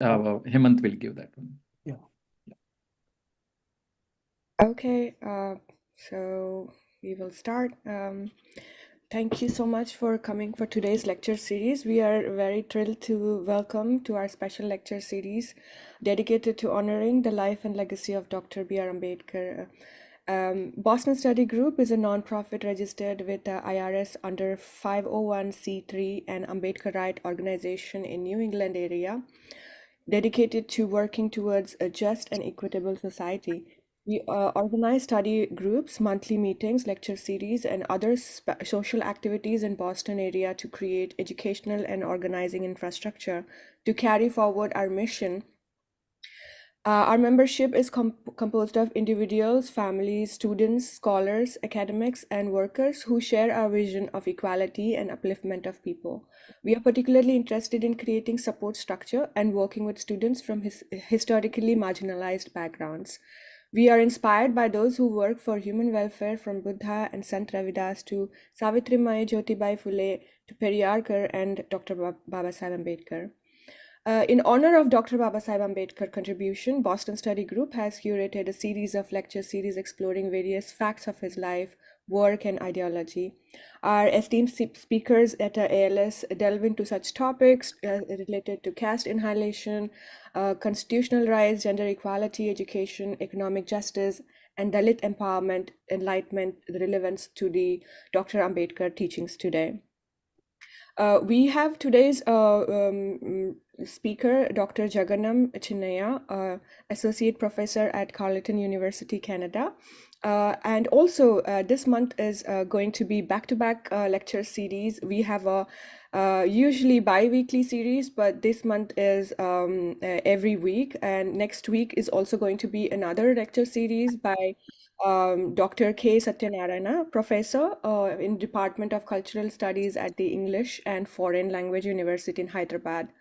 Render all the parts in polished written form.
Hemant will give that one. Yeah. Okay, so we will start. Thank you so much for coming for today's lecture series. We are very thrilled to welcome to our special lecture series dedicated to honoring the life and legacy of Dr. B.R. Ambedkar. Boston Study Group is a nonprofit registered with the IRS under 501c3 and Ambedkar Right organization in New England area, dedicated to working towards a just and equitable society. We organize study groups, monthly meetings, lecture series, and other social activities in Boston area to create educational and organizing infrastructure to carry forward our mission. Our membership is composed of individuals, families, students, scholars, academics, and workers who share our vision of equality and upliftment of people. We are particularly interested in creating support structure and working with students from historically marginalized backgrounds. We are inspired by those who work for human welfare, from Buddha and Sant Ravidas to Savitribai Jyotibai Phule to Periyarkar and Dr. Baba Sahib Ambedkar. In honor of Dr. Baba Sahib Ambedkar contribution, Boston Study Group has curated a series of lecture series exploring various facts of his life, work, and ideology. Our esteemed speakers at ALS delve into such topics related to caste annihilation, constitutional rights, gender equality, education, economic justice, and Dalit empowerment, enlightenment, the relevance to the Dr. Ambedkar teachings today. We have today's speaker, Dr. Jagannam Chinnaiah, Associate Professor at Carleton University, Canada. And also, this month is going to be back-to-back lecture series. We have a usually bi-weekly series, but this month is every week. And next week is also going to be another lecture series by Dr. K. Satyanarayana, professor in Department of Cultural Studies at the English and Foreign Language University in Hyderabad.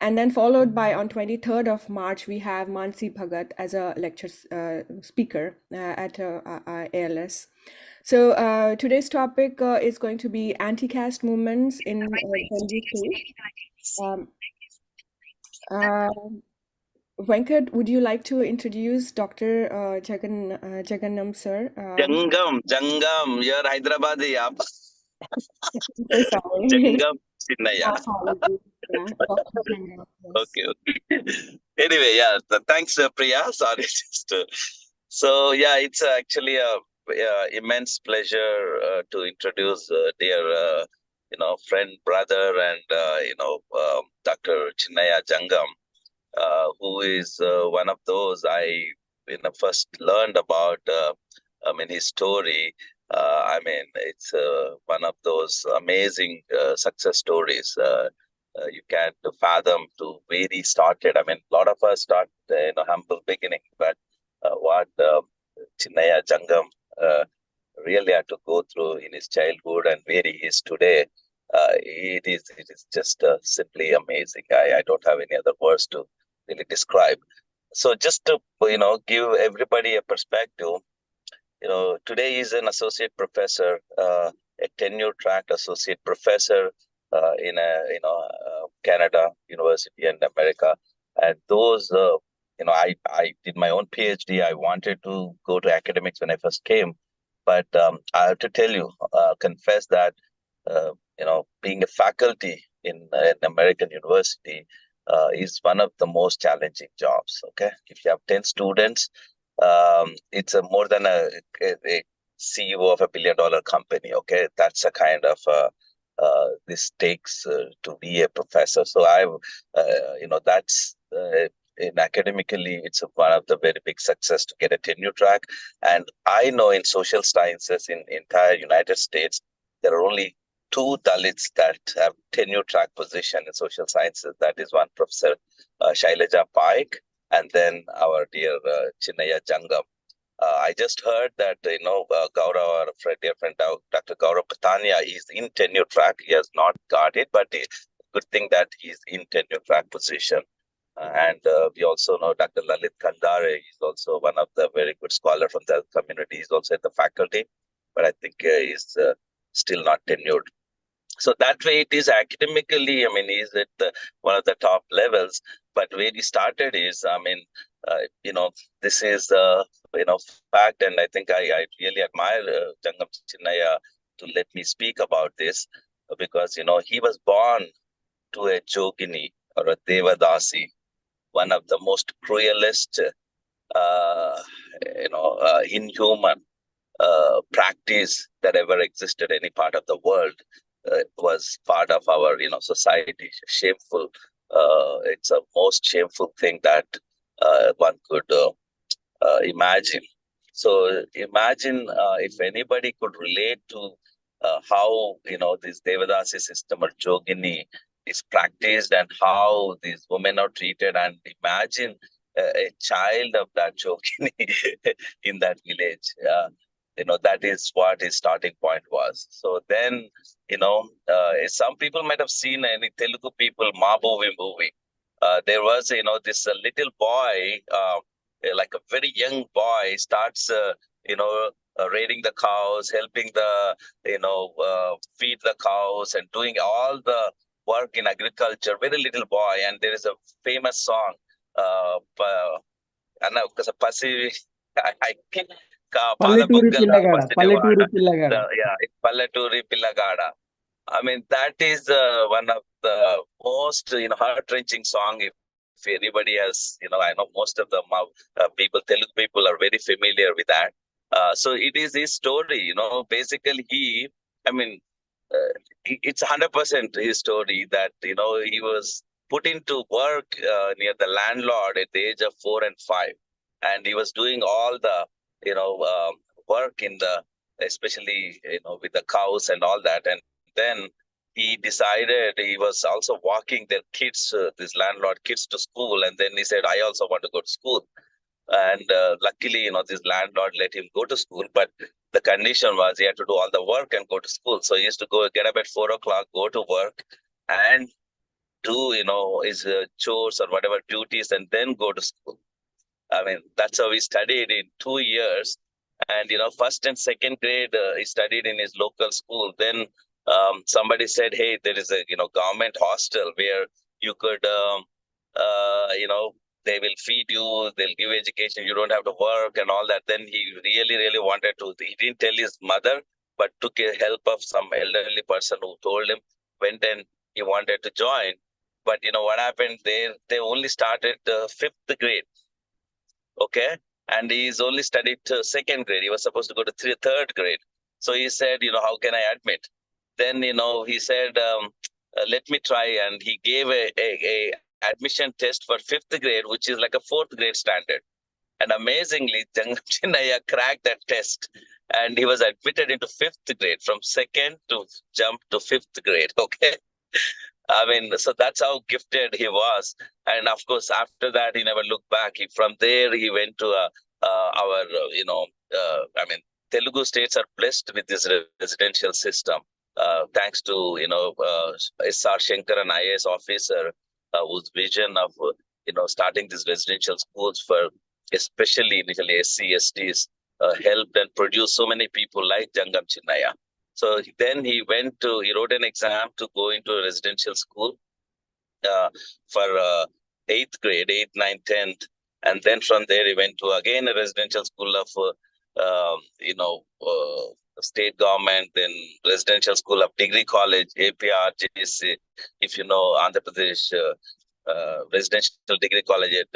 And then followed by on 23rd of March, we have Mansi Bhagat as a lecture speaker at ALS. So today's topic is going to be anti-caste movements in Telugu. Venkat, would you like to introduce Dr. Jagannam, sir? Jangam, you're Hyderabadi, yeah. So sorry. Jangam, Chinnaiah. Apologies. Yeah, Dr. Jangam, yes. Okay. Anyway, yeah, thanks, Priya. Sorry, so yeah, it's actually a immense pleasure to introduce dear, friend, brother, and Dr. Chinnaiah Jangam, who is one of those I first learned about. His story. It's one of those amazing success stories. You can't fathom to where he started. A lot of us start in a humble beginning, but what Chinnaiah Jangam really had to go through in his childhood and where he is today, it is just simply amazing. I don't have any other words to really describe. So just to give everybody a perspective, today he's an associate professor, a tenure-track associate professor in Canada University and America. And those, I did my own PhD. I wanted to go to academics when I first came, but I have to tell you, confess that being a faculty in an American university is one of the most challenging jobs. Okay, if you have 10 students. It's more than a CEO of $1 billion company. Okay, that's a kind of this takes to be a professor. So that's in academically, it's one of the very big success to get a tenure track. And I know in social sciences in entire United States, there are only 2 Dalits that have tenure track position in social sciences. That is one Professor Shailaja Paik, and then our dear Chinnaiah Jangam. I just heard that, Gaurav, our dear friend, Dr. Gaurav Patania, is in tenure track. He has not got it, but good thing that he's in tenure track position. And we also know Dr. Lalit Kandare is also one of the very good scholar from the community. He's also at the faculty, but I think he's still not tenured. So that way it is academically, he's at one of the top levels. but where he started is, this is fact, and I think I really admire Jangam Chinnaiah to let me speak about this, because he was born to a Jogini or a Devadasi, one of the most cruelest, inhuman practice that ever existed any part of the world. Was part of our society. Shameful. It's a most shameful thing that one could imagine. So imagine if anybody could relate to how this Devadasi system or Jogini is practiced and how these women are treated, and imagine a child of that Jogini in that village. That is what his starting point was. So then, some people might have seen any Telugu people movie. There was this little boy. Like a very young boy starts raiding the cows, helping the feed the cows, and doing all the work in agriculture. Very little boy, and there is a famous song, pasi I think పల్లెటూరి Palabugala పిల్లగాడ పల్లెటూరి Pasidevada. పిల్లగాడ Yeah, Pallaturi Pillagada. I mean, that is one of the most heart-wrenching song. If anybody has, I know most of the people, Telugu people, are very familiar with that. So it is his story. Basically, it's 100% his story that he was put into work near the landlord at the age of 4 and 5, and he was doing all the work in the, especially with the cows and all that, and then he decided he was also walking their kids, this landlord kids, to school, and then he said, I also want to go to school. And luckily, this landlord let him go to school, but the condition was he had to do all the work and go to school. So he used to get up at 4 o'clock, go to work, and do his chores or whatever duties, and then go to school. I mean, that's how he studied in 2 years. And first and second grade he studied in his local school. Then somebody said, hey, there is a government hostel where you could they will feed you, they'll give education, you don't have to work and all that. Then he really wanted to. He didn't tell his mother, but took a help of some elderly person who told him. Went and he wanted to join, but what happened, they only started 5th grade. Okay. And he's only studied second grade. He was supposed to go to third grade. So he said, how can I admit? Then, he said, let me try. And he gave a admission test for 5th grade, which is like a 4th grade standard. And amazingly, Jangam Chinnaiah cracked that test. And he was admitted into 5th grade, from second to jump to 5th grade. Okay. I mean, so that's how gifted he was. And of course, after that, he never looked back. From there, he went to our, Telugu states are blessed with this residential system. Thanks to, S.R. Shankaran, IAS officer, whose vision of, starting these residential schools for especially initially SC/STs helped and produced so many people like Jangam Chinnaiah. So then he wrote an exam to go into a residential school for 8th grade, 8th, 9th, 10th. And then from there, he went to again a residential school of, state government, then residential school of degree college, APRJC, if you know, Andhra Pradesh residential degree college at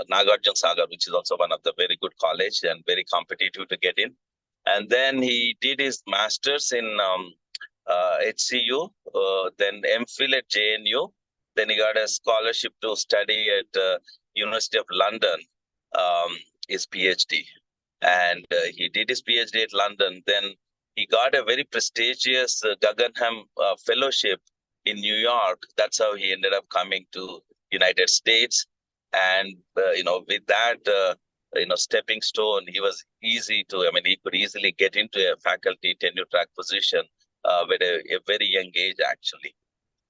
Nagarjuna Sagar, which is also one of the very good college and very competitive to get in. And then he did his master's in HCU, then MPhil at JNU. Then he got a scholarship to study at University of London, his PhD. And he did his PhD at London. Then he got a very prestigious Guggenheim Fellowship in New York. That's how he ended up coming to United States. And, with that, stepping stone, he was easy to, he could easily get into a faculty tenure track position with a very young age, actually.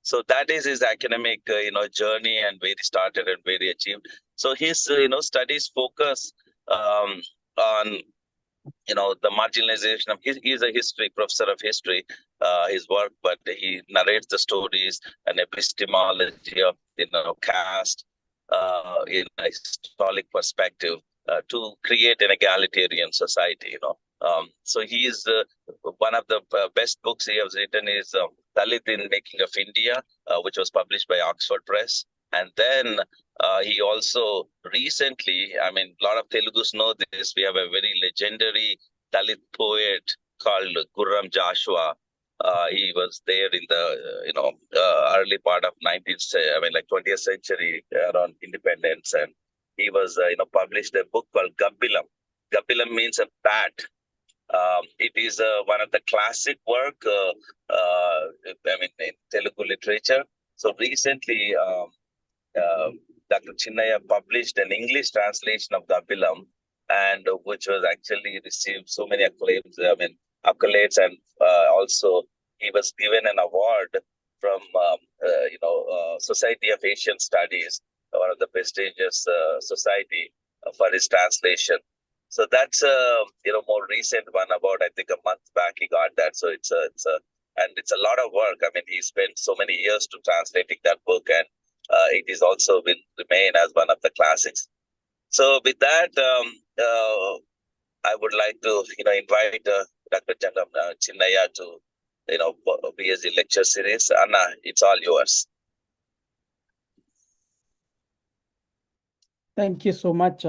So that is his academic, journey, and where he started and where he achieved. So his, studies focus on the marginalization of he's a history professor of history, his work, but he narrates the stories and epistemology of caste in a historic perspective to create an egalitarian society. So he is one of the best books he has written is Dalit in Making of India, which was published by Oxford Press. And then he also recently, I mean, a lot of Telugus know this. We have a very legendary Dalit poet called Gurram Joshua. He was there in the early part of 20th century around independence, and he was published a book called Gabbilam. Gabbilam means a bat. It is one of the classic work, in Telugu literature. So recently, Dr. Chinnaiah published an English translation of Gabbilam, and which was actually received so many acclaims. Accolades, and also he was given an award from Society of Asian Studies, one of the prestigious society for his translation. So that's a more recent one. About I think a month back he got that. So it's a lot of work. I mean, he spent so many years to translating that book, and it is also will remain as one of the classics. So with that, I would like to invite Dr. Jangam Chinnaiah to be as the lecture series. Anna, it's all yours. Thank you so much.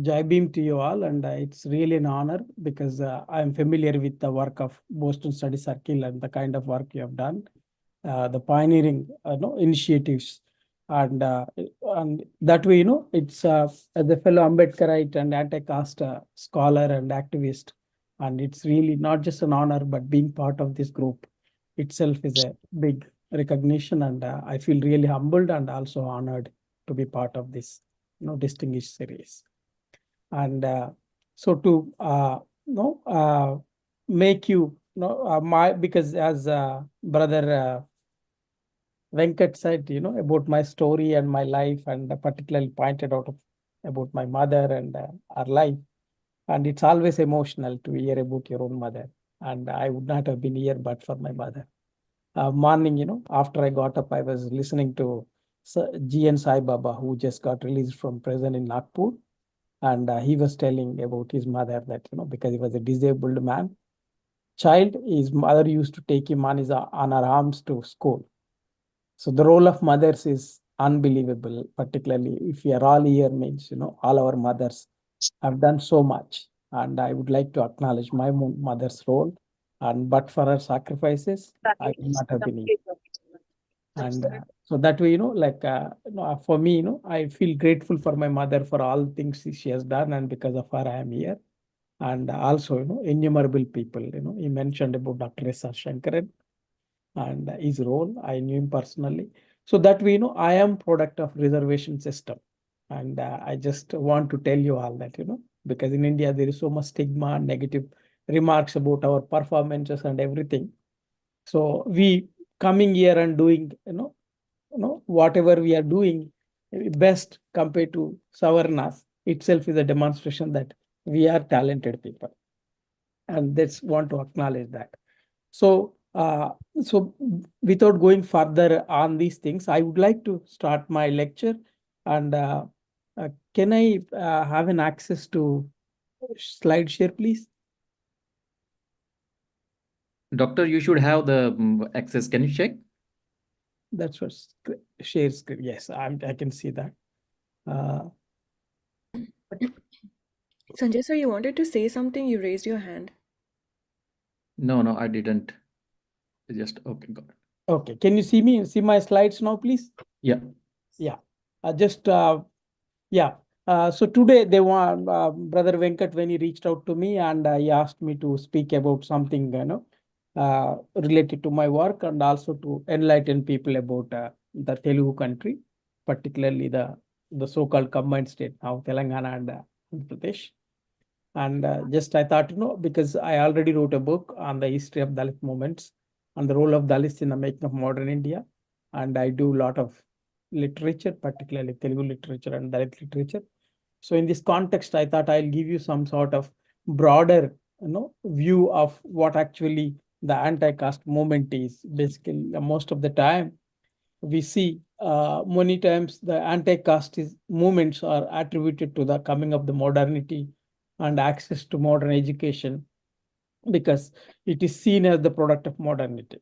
Jai Bhim to you all, and it's really an honor because I am familiar with the work of Boston Study Circle and the kind of work you have done, the pioneering initiatives, and that way it's as a fellow Ambedkarite and anti-caste scholar and activist, and it's really not just an honor, but being part of this group itself is a big recognition, and I feel really humbled and also honored to be part of this distinguished series. And so to make you because as brother Venkat said, about my story and my life, and particularly pointed out about my mother and our life, and it's always emotional to hear about your own mother, and I would not have been here but for my mother. Morning, after I got up, I was listening to G.N. Sai Baba, who just got released from prison in Nagpur. And he was telling about his mother that, because he was a disabled child, his mother used to take him on her arms to school. So the role of mothers is unbelievable, particularly if we are all here means, all our mothers have done so much. And I would like to acknowledge my mother's role. And but for her sacrifices, I would not have been here. And so that way, for me, I feel grateful for my mother for all things she has done, and because of her, I am here. And also, innumerable people, he mentioned about Dr. S.R. Shankaran and his role. I knew him personally. So that way, I am product of reservation system. And I just want to tell you all that, because in India, there is so much stigma and negative remarks about our performances and everything. So we coming here and doing, whatever we are doing best compared to Savarnas itself is a demonstration that we are talented people. And that's want to acknowledge that. So, so without going further on these things, I would like to start my lecture. And can I have an access to slide share, please? Doctor, you should have the access. Can you check? That's what share screen. Yes, I can see that. Sanjay sir, you wanted to say something? You raised your hand. No, I didn't. Just okay, got it. Okay, can you see me? See my slides now, please? Yeah. Yeah. So today they want Brother Venkat, when he reached out to me and he asked me to speak about something, related to my work, and also to enlighten people about the Telugu country, particularly the so-called combined state now, Telangana and Andhra Pradesh. And just I thought, because I already wrote a book on the history of Dalit movements and the role of Dalits in the making of modern India. And I do a lot of literature, particularly Telugu literature and Dalit literature. So in this context, I thought I'll give you some sort of broader, view of what actually the anti-caste movement is. Basically, most of the time we see many times the anti-caste movements are attributed to the coming of the modernity and access to modern education, because it is seen as the product of modernity.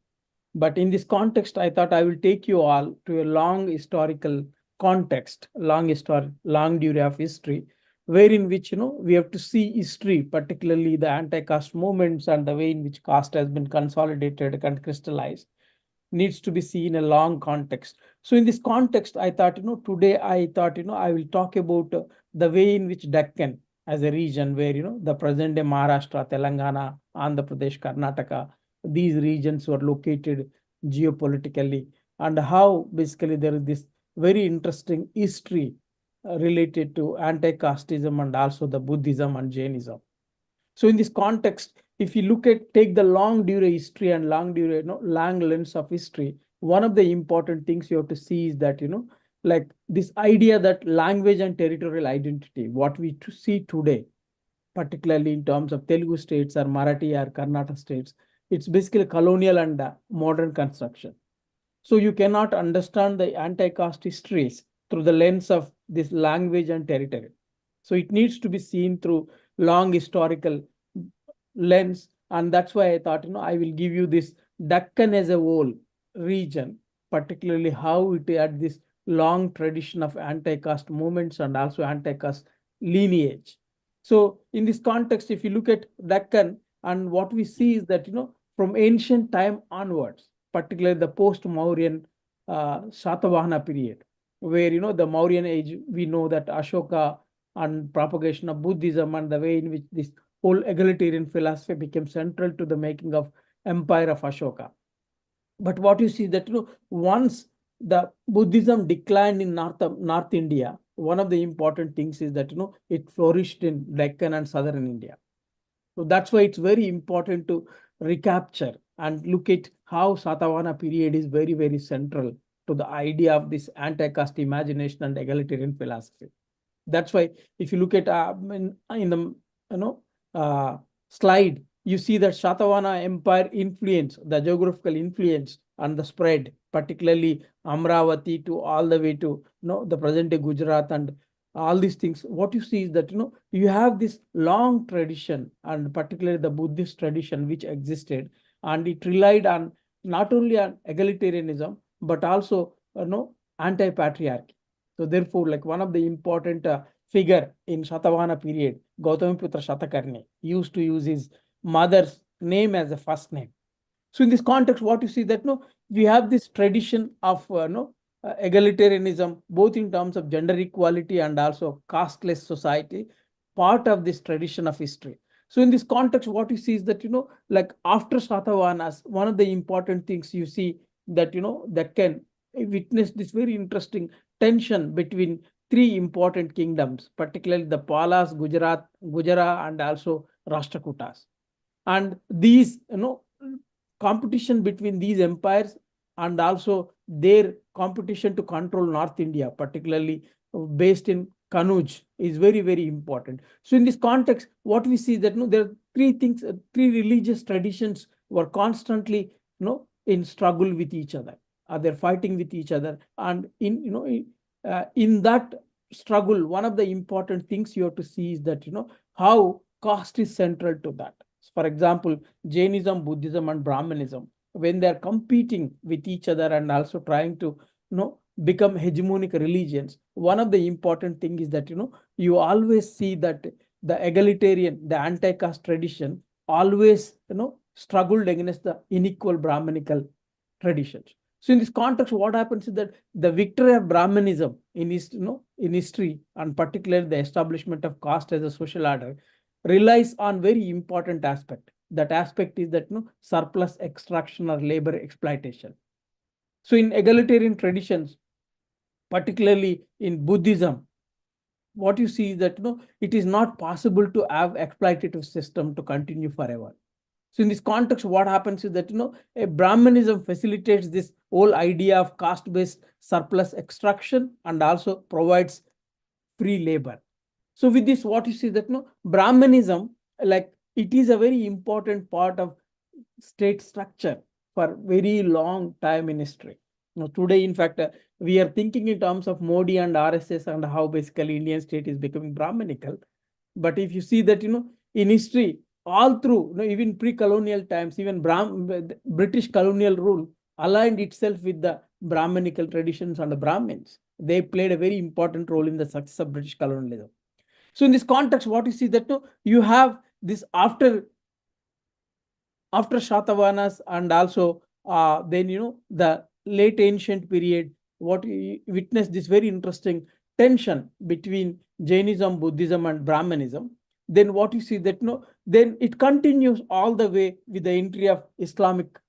But in this context, I thought I will take you all to a long historical context, long duration of history, wherein which we have to see history, particularly the anti-caste movements and the way in which caste has been consolidated and crystallized, needs to be seen in a long context. So in this context, I thought, today I thought, I will talk about the way in which Deccan as a region where, the present day Maharashtra, Telangana, Andhra Pradesh, Karnataka, these regions were located geopolitically, and how basically there is this very interesting history related to anti-casteism and also the Buddhism and Jainism. So in this context, if you take the long duration history and long lens of history, one of the important things you have to see is that, like this idea that language and territorial identity, what we see today, particularly in terms of Telugu states or Marathi or Karnataka states, it's basically colonial and modern construction. So you cannot understand the anti-caste histories through the lens of this language and territory. So it needs to be seen through long historical lens. And that's why I thought, I will give you this Deccan as a whole region, particularly how it had this long tradition of anti-caste movements and also anti-caste lineage. So in this context, if you look at Deccan, and what we see is that, from ancient time onwards, particularly the post-Mauryan Satavahana period, where, the Mauryan age, we know that Ashoka and propagation of Buddhism and the way in which this whole egalitarian philosophy became central to the making of empire of Ashoka. But what you see that, once the Buddhism declined in North India, one of the important things is that, it flourished in Deccan and southern India. So that's why it's very important to recapture and look at how Satavahana period is very, very central to the idea of this anti-caste imagination and egalitarian philosophy. That's why if you look at in the slide, you see that Satavahana empire influence, the geographical influence and the spread, particularly Amravati to all the way to the present day Gujarat and all these things. What you see is that you have this long tradition, and particularly the Buddhist tradition which existed, and it relied on not only on egalitarianism but also anti-patriarchy. So therefore, like one of the important figure in Satavahana period, Gautamiputra Shatakarni, used to use his mother's name as a first name. So in this context, what you see that we have this tradition of egalitarianism, both in terms of gender equality and also casteless society, part of this tradition of history. So in this context, what you see is that like after Satavahanas, one of the important things you see that that can witness this very interesting tension between three important kingdoms, particularly the Palas, Gujara, and also Rashtrakutas. And these, competition between these empires and also their competition to control North India, particularly based in Kanuj, is very, very important. So in this context, what we see that there are three things, three religious traditions were constantly, in struggle with each other. They're fighting with each other, and in that struggle, one of the important things you have to see is that how caste is central to that. For example, Jainism, Buddhism, and Brahmanism, when they are competing with each other and also trying to become hegemonic religions, one of the important thing is that you always see that the egalitarian, the anti-caste tradition always struggled against the unequal Brahmanical traditions. So in this context, what happens is that the victory of Brahmanism in history, and particularly the establishment of caste as a social order, relies on very important aspect. That aspect is that surplus extraction or labor exploitation. So in egalitarian traditions, particularly in Buddhism, what you see is that it is not possible to have exploitative system to continue forever. So in this context, what happens is that, a Brahmanism facilitates this whole idea of caste-based surplus extraction and also provides free labor. So with this, what you see that, Brahmanism, like, it is a very important part of state structure for very long time in history. Today, in fact, we are thinking in terms of Modi and RSS and how basically Indian state is becoming Brahmanical. But if you see that, in history, all through, even pre-colonial times, even British colonial rule aligned itself with the Brahmanical traditions and the Brahmins. They played a very important role in the success of British colonialism. So in this context, what you see that, you have this after Shatavahanas and also then, the late ancient period, what we witnessed this very interesting tension between Jainism, Buddhism, and Brahmanism. Then what you see that, then it continues all the way with the entry of Islamic,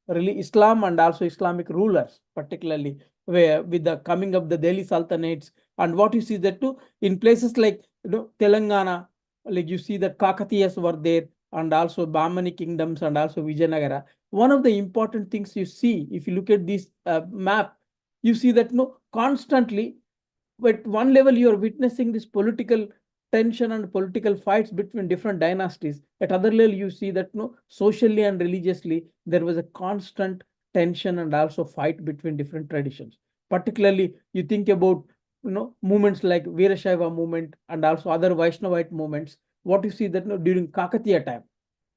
really Islam and also Islamic rulers, particularly where with the coming of the Delhi Sultanates. And what you see that too, in places like, Telangana, like you see that Kakatiyas were there, and also Bahmani kingdoms and also Vijayanagara. One of the important things you see, if you look at this map, you see that, constantly, at one level, you are witnessing this political tension and political fights between different dynasties. At other level, you see that, socially and religiously, there was a constant tension and also fight between different traditions. Particularly, you think about, movements like Veerashaiva movement and also other Vaishnavite movements. What you see that, during Kakatiya time,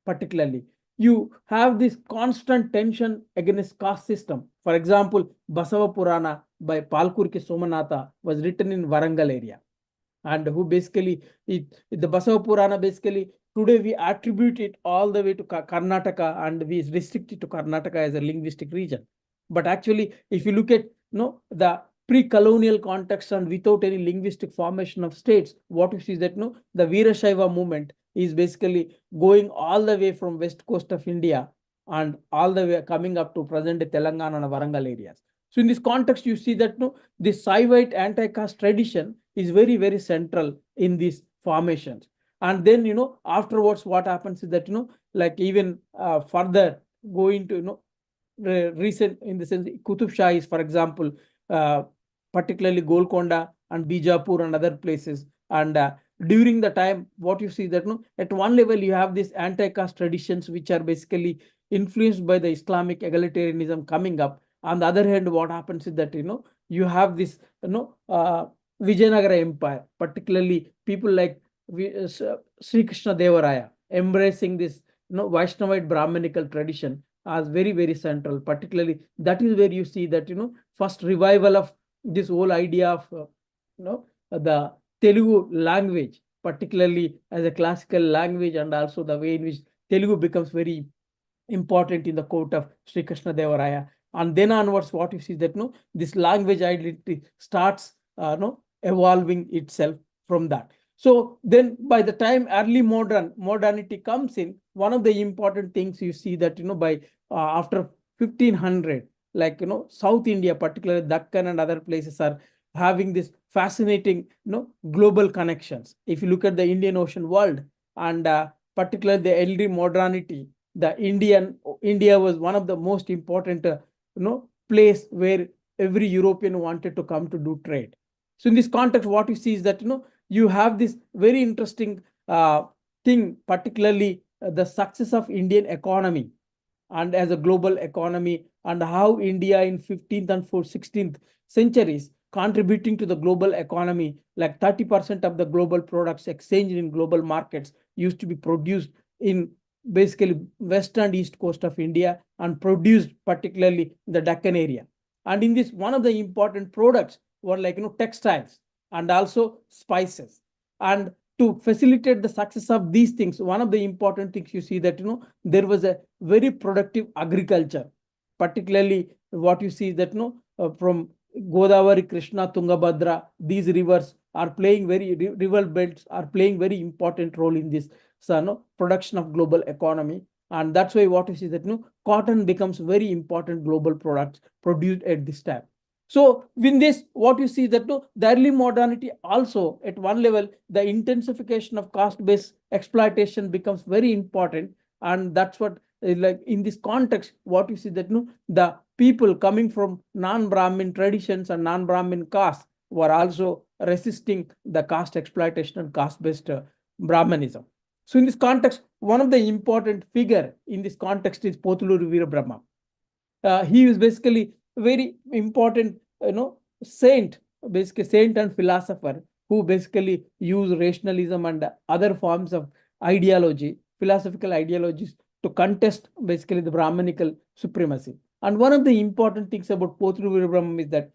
particularly, you have this constant tension against caste system. For example, Basava Purana by Palkurki Somanatha was written in Warangal area, and who basically, the Basava Purana, basically today we attribute it all the way to Karnataka, and we restrict it to Karnataka as a linguistic region. But actually, if you look at, the pre-colonial context and without any linguistic formation of states, what you see is that, the Veerashaiva movement is basically going all the way from west coast of India and all the way coming up to present Telangana and Warangal areas. So in this context, you see that, this Saivite anti-caste tradition is very, very central in these formations. And then, afterwards, what happens is that, like even further going to, recent in the sense, Qutub Shahis, for example, particularly Golconda and Bijapur and other places. And during the time, what you see that, at one level, you have these anti-caste traditions, which are basically influenced by the Islamic egalitarianism coming up. On the other hand, what happens is that, you have this, Vijayanagara Empire, particularly people like Sri Krishna Devaraya, embracing this, Vaishnavite Brahmanical tradition as very, very central. Particularly, that is where you see that, first revival of this whole idea of, the Telugu language, particularly as a classical language, and also the way in which Telugu becomes very important in the court of Sri Krishna Devaraya. And then onwards, what you see that, this language identity starts, evolving itself from that. So then by the time early modernity comes in, one of the important things you see that, by after 1500, like, South India, particularly Deccan and other places, are having this fascinating, global connections. If you look at the Indian Ocean world, and particularly the early modernity, the India was one of the most important, place where every European wanted to come to do trade. So in this context, what you see is that, you have this very interesting thing, particularly the success of Indian economy and as a global economy, and how India in 15th and 16th centuries contributing to the global economy, like 30% of the global products exchanged in global markets used to be produced in basically west and east coast of India and produced particularly in the Deccan area. And in this, one of the important products were like, textiles and also spices. And to facilitate the success of these things, one of the important things you see that, there was a very productive agriculture. Particularly what you see that, from Godavari, Krishna, Tungabhadra, these rivers are playing river belts are playing very important role in this, production of global economy. And that's why what you see that, cotton becomes very important global products produced at this time. So in this, what you see that, the early modernity also, at one level, the intensification of caste-based exploitation becomes very important. And that's what, like in this context, what you see that the people coming from non-Brahmin traditions and non-Brahmin castes were also resisting the caste exploitation and caste-based Brahmanism. So in this context, one of the important figure in this context is Potuluru Veerabrahma. He is basically very important, saint, basically saint and philosopher who basically use rationalism and other forms of ideology, philosophical ideologies to contest basically the Brahmanical supremacy. And one of the important things about Potuluru Veerabrahma is that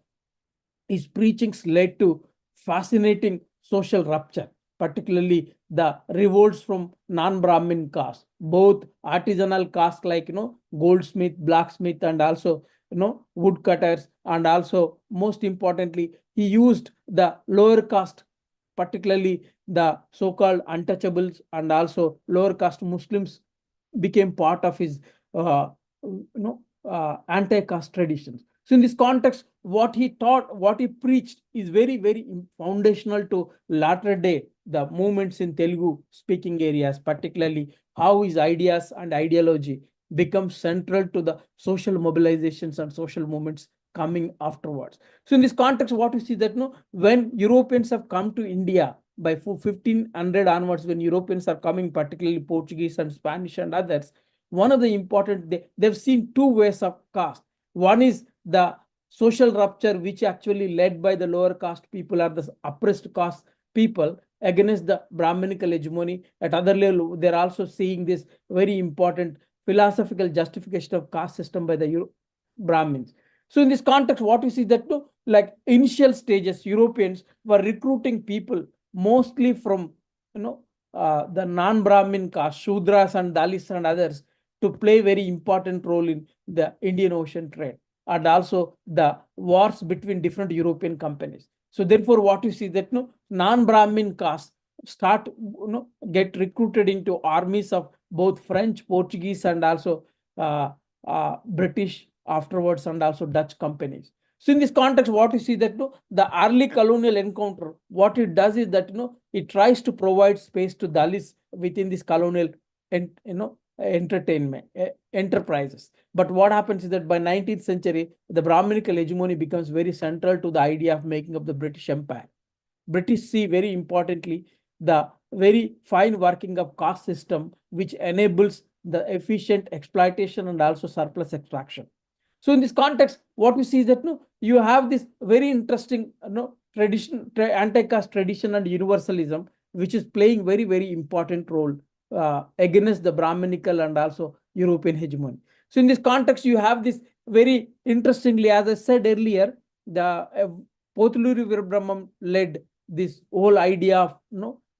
his preachings led to fascinating social rupture, particularly the revolts from non-Brahmin castes, both artisanal castes like goldsmith, blacksmith, and also woodcutters, and also most importantly, he used the lower caste, particularly the so-called untouchables and also lower caste Muslims became part of his anti-caste traditions. So in this context, what he taught, what he preached is very, very foundational to latter day, the movements in Telugu speaking areas, particularly how his ideas and ideology become central to the social mobilizations and social movements coming afterwards. So in this context, what we see that when Europeans have come to India by 1500 onwards, when Europeans are coming, particularly Portuguese and Spanish and others, one of the important, they've seen two ways of caste. One is the social rupture, which actually led by the lower caste people or the oppressed caste people against the Brahminical hegemony. At other level, they're also seeing this very important philosophical justification of caste system by the Brahmins. So in this context, what we see that like initial stages, Europeans were recruiting people mostly from the non-Brahmin caste, Shudras and Dalits and others, to play very important role in the Indian Ocean trade and also the wars between different European companies. So therefore, what you see that non-Brahmin castes start get recruited into armies of both French, Portuguese, and also British afterwards, and also Dutch companies. So in this context, what you see that the early colonial encounter, what it does is that it tries to provide space to Dalits within this colonial entertainment enterprises. But what happens is that by 19th century, the Brahminical hegemony becomes very central to the idea of making up the British Empire. British see very importantly the very fine working of caste system, which enables the efficient exploitation and also surplus extraction. So in this context, what we see is that you have this very interesting tradition, anti-caste tradition and universalism, which is playing very, very important role against the Brahminical and also European hegemony. So in this context, you have this very interestingly, as I said earlier, the Potuluru Veerabrahma led this whole idea of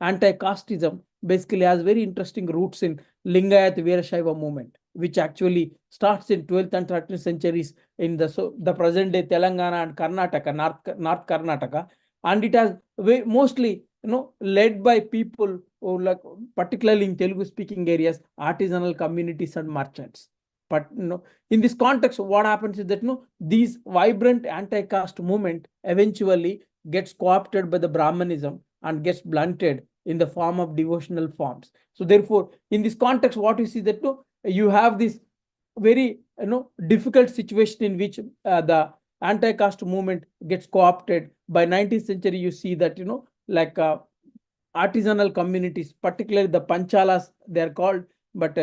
anti-casteism basically has very interesting roots in Lingayat Veerashaiva movement, which actually starts in 12th and 13th centuries in the present day Telangana and Karnataka, North Karnataka, and it has mostly led by people who, like particularly in Telugu speaking areas, artisanal communities and merchants. But in this context, what happens is that these vibrant anti-caste movement eventually gets co-opted by the Brahmanism and gets blunted in the form of devotional forms. So therefore, in this context, what you see that you have this very difficult situation in which the anti-caste movement gets co-opted. By 19th century, you see that like artisanal communities, particularly the Panchalas, they are called, but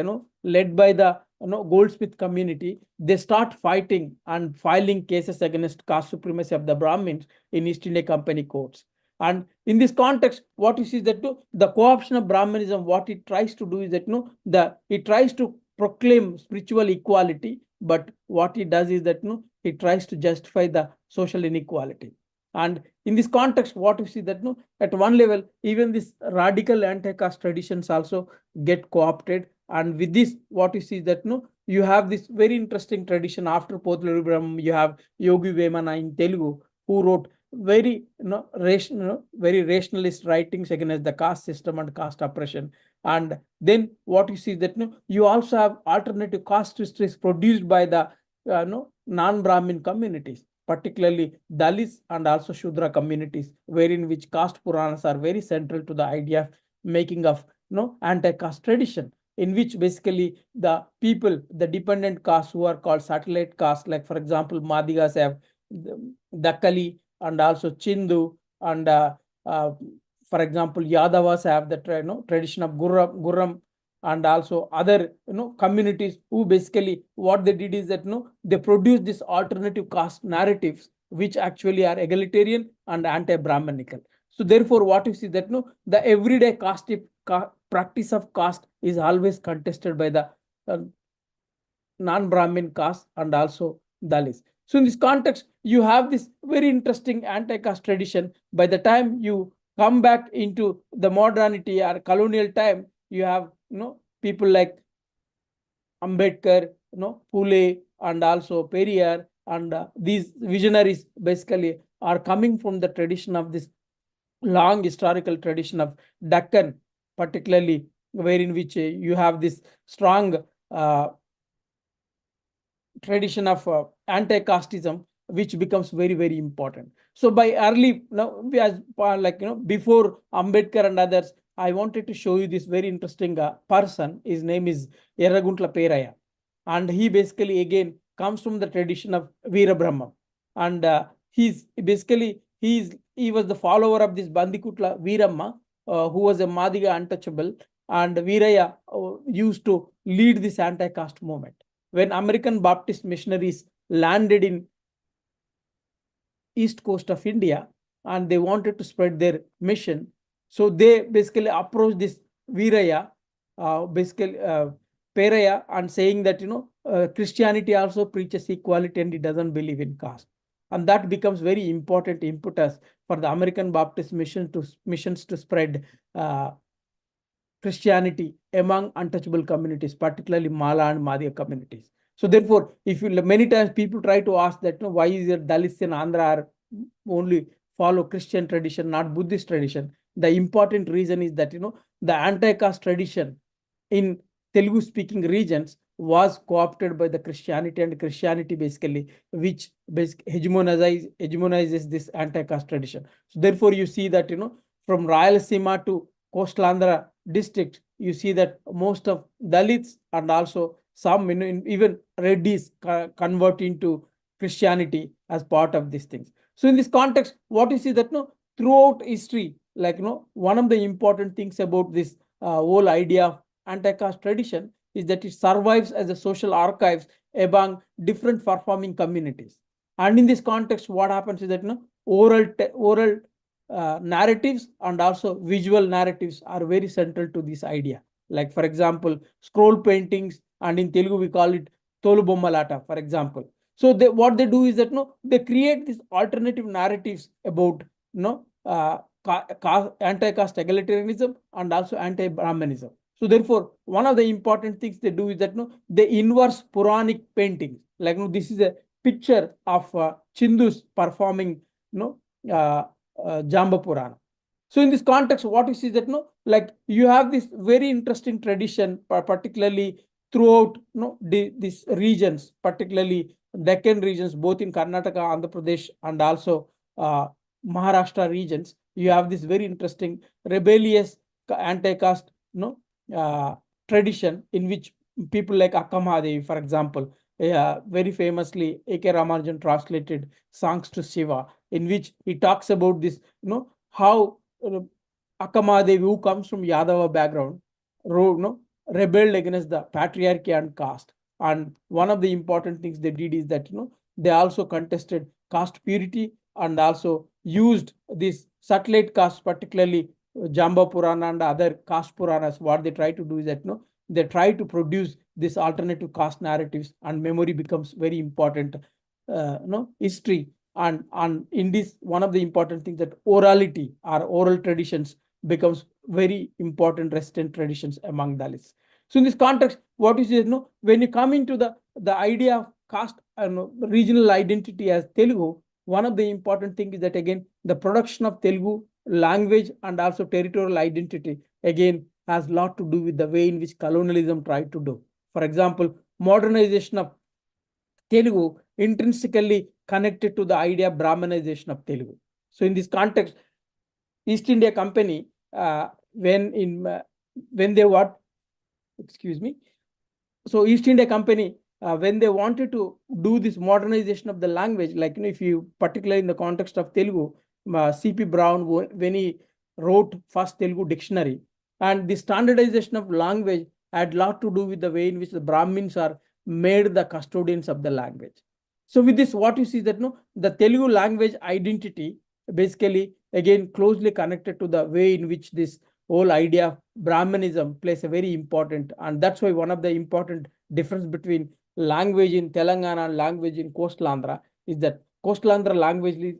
led by the goldsmith community, they start fighting and filing cases against caste supremacy of the Brahmins in East India Company courts. And in this context, what you see is that the co-option of Brahmanism, what it tries to do is that it tries to proclaim spiritual equality, but what it does is that it tries to justify the social inequality. And in this context, what we see that at one level, even this radical anti-caste traditions also get co-opted. And with this, what you see that you have this very interesting tradition after Potuluru Veerabrahma. You have Yogi Vemana in Telugu, who wrote very very rationalist writings against the caste system and caste oppression. And then what you see that you also have alternative caste histories produced by the non-Brahmin communities, particularly Dalits and also Shudra communities, wherein which caste Puranas are very central to the idea of making of anti-caste tradition. in which basically the people, the dependent castes who are called satellite castes, like for example, Madigas have Dakali and also Chindu, and for example, Yadavas have the tradition of Gurram, and also other communities who basically what they did is that they produced this alternative caste narratives which actually are egalitarian and anti-Brahmanical. So therefore, what you see that the everyday practice of caste is always contested by the non-Brahmin caste and also Dalits. So in this context, you have this very interesting anti-caste tradition. By the time you come back into the modernity or colonial time, you have people like Ambedkar, Pule, and also Periyar, and these visionaries basically are coming from the tradition of this long historical tradition of Deccan, particularly wherein which you have this strong tradition of anti-casteism, which becomes very, very important. So by early, as before Ambedkar and others, I wanted to show you this very interesting person. His name is Yerraguntla Peraya, and he basically again comes from the tradition of Veera Brahma, and he was the follower of this Bandikutla Veeramma, who was a Madiga untouchable, and Veeraya used to lead this anti-caste movement. When American Baptist missionaries landed in east coast of India and they wanted to spread their mission, so they basically approached this Veeraya, Peraya, and saying that Christianity also preaches equality and it doesn't believe in caste, and that becomes very important impetus for the American Baptist missions to spread Christianity among untouchable communities, particularly Mala and Madhya communities. So therefore, if you many times people try to ask that why is there Dalits in Andhra are only follow Christian tradition, not Buddhist tradition? The important reason is that the anti-caste tradition in Telugu speaking regions was co-opted by the Christianity, and Christianity basically which hegemonizes this anti-caste tradition. So therefore, you see that from Rayalaseema to coastal Andhra district, you see that most of Dalits and also some even Reddis convert into Christianity as part of these things. So in this context, what you see that throughout history, like one of the important things about this whole idea of anti-caste tradition is that it survives as a social archives among different performing communities. And in this context, what happens is that oral narratives and also visual narratives are very central to this idea. Like for example, scroll paintings, and in Telugu we call it Tolu Bommalata, for example. So what they do is that they create these alternative narratives about anti-caste egalitarianism and also anti-Brahmanism. So therefore, one of the important things they do is that they inverse Puranic paintings. Like this is a picture of Chindus performing Jamba Purana. So in this context, what you see that like you have this very interesting tradition, particularly throughout these regions, particularly Deccan regions, both in Karnataka, Andhra Pradesh, and also Maharashtra regions. You have this very interesting rebellious anti-caste tradition in which people like Akka Mahadevi, for example, very famously A.K. Ramanujan translated Songs to Shiva, in which he talks about this, how Akka Mahadevi, who comes from Yadava background, rebelled against the patriarchy and caste. And one of the important things they did is that they also contested caste purity and also used these satellite castes, particularly Jamba Purana and other caste Puranas. What they try to do is that they try to produce this alternative caste narratives, and memory becomes very important. History and in this, one of the important things that orality or oral traditions becomes very important resident traditions among Dalits. So in this context, what is it? When you come into the idea of caste and regional identity as Telugu, one of the important things is that again the production of Telugu language and also territorial identity again has a lot to do with the way in which colonialism tried to do. For example, modernization of Telugu intrinsically connected to the idea of Brahmanization of Telugu. So in this context, East India Company, when they excuse me. So East India Company, when they wanted to do this modernization of the language, like, if you particularly in the context of Telugu, C.P. Brown, when he wrote first Telugu dictionary, and the standardization of language had a lot to do with the way in which the Brahmins are made the custodians of the language. So with this, what you see that the Telugu language identity basically again closely connected to the way in which this whole idea of Brahmanism plays a very important, and that's why one of the important difference between language in Telangana and language in coastal Andhra is that coastal Andhra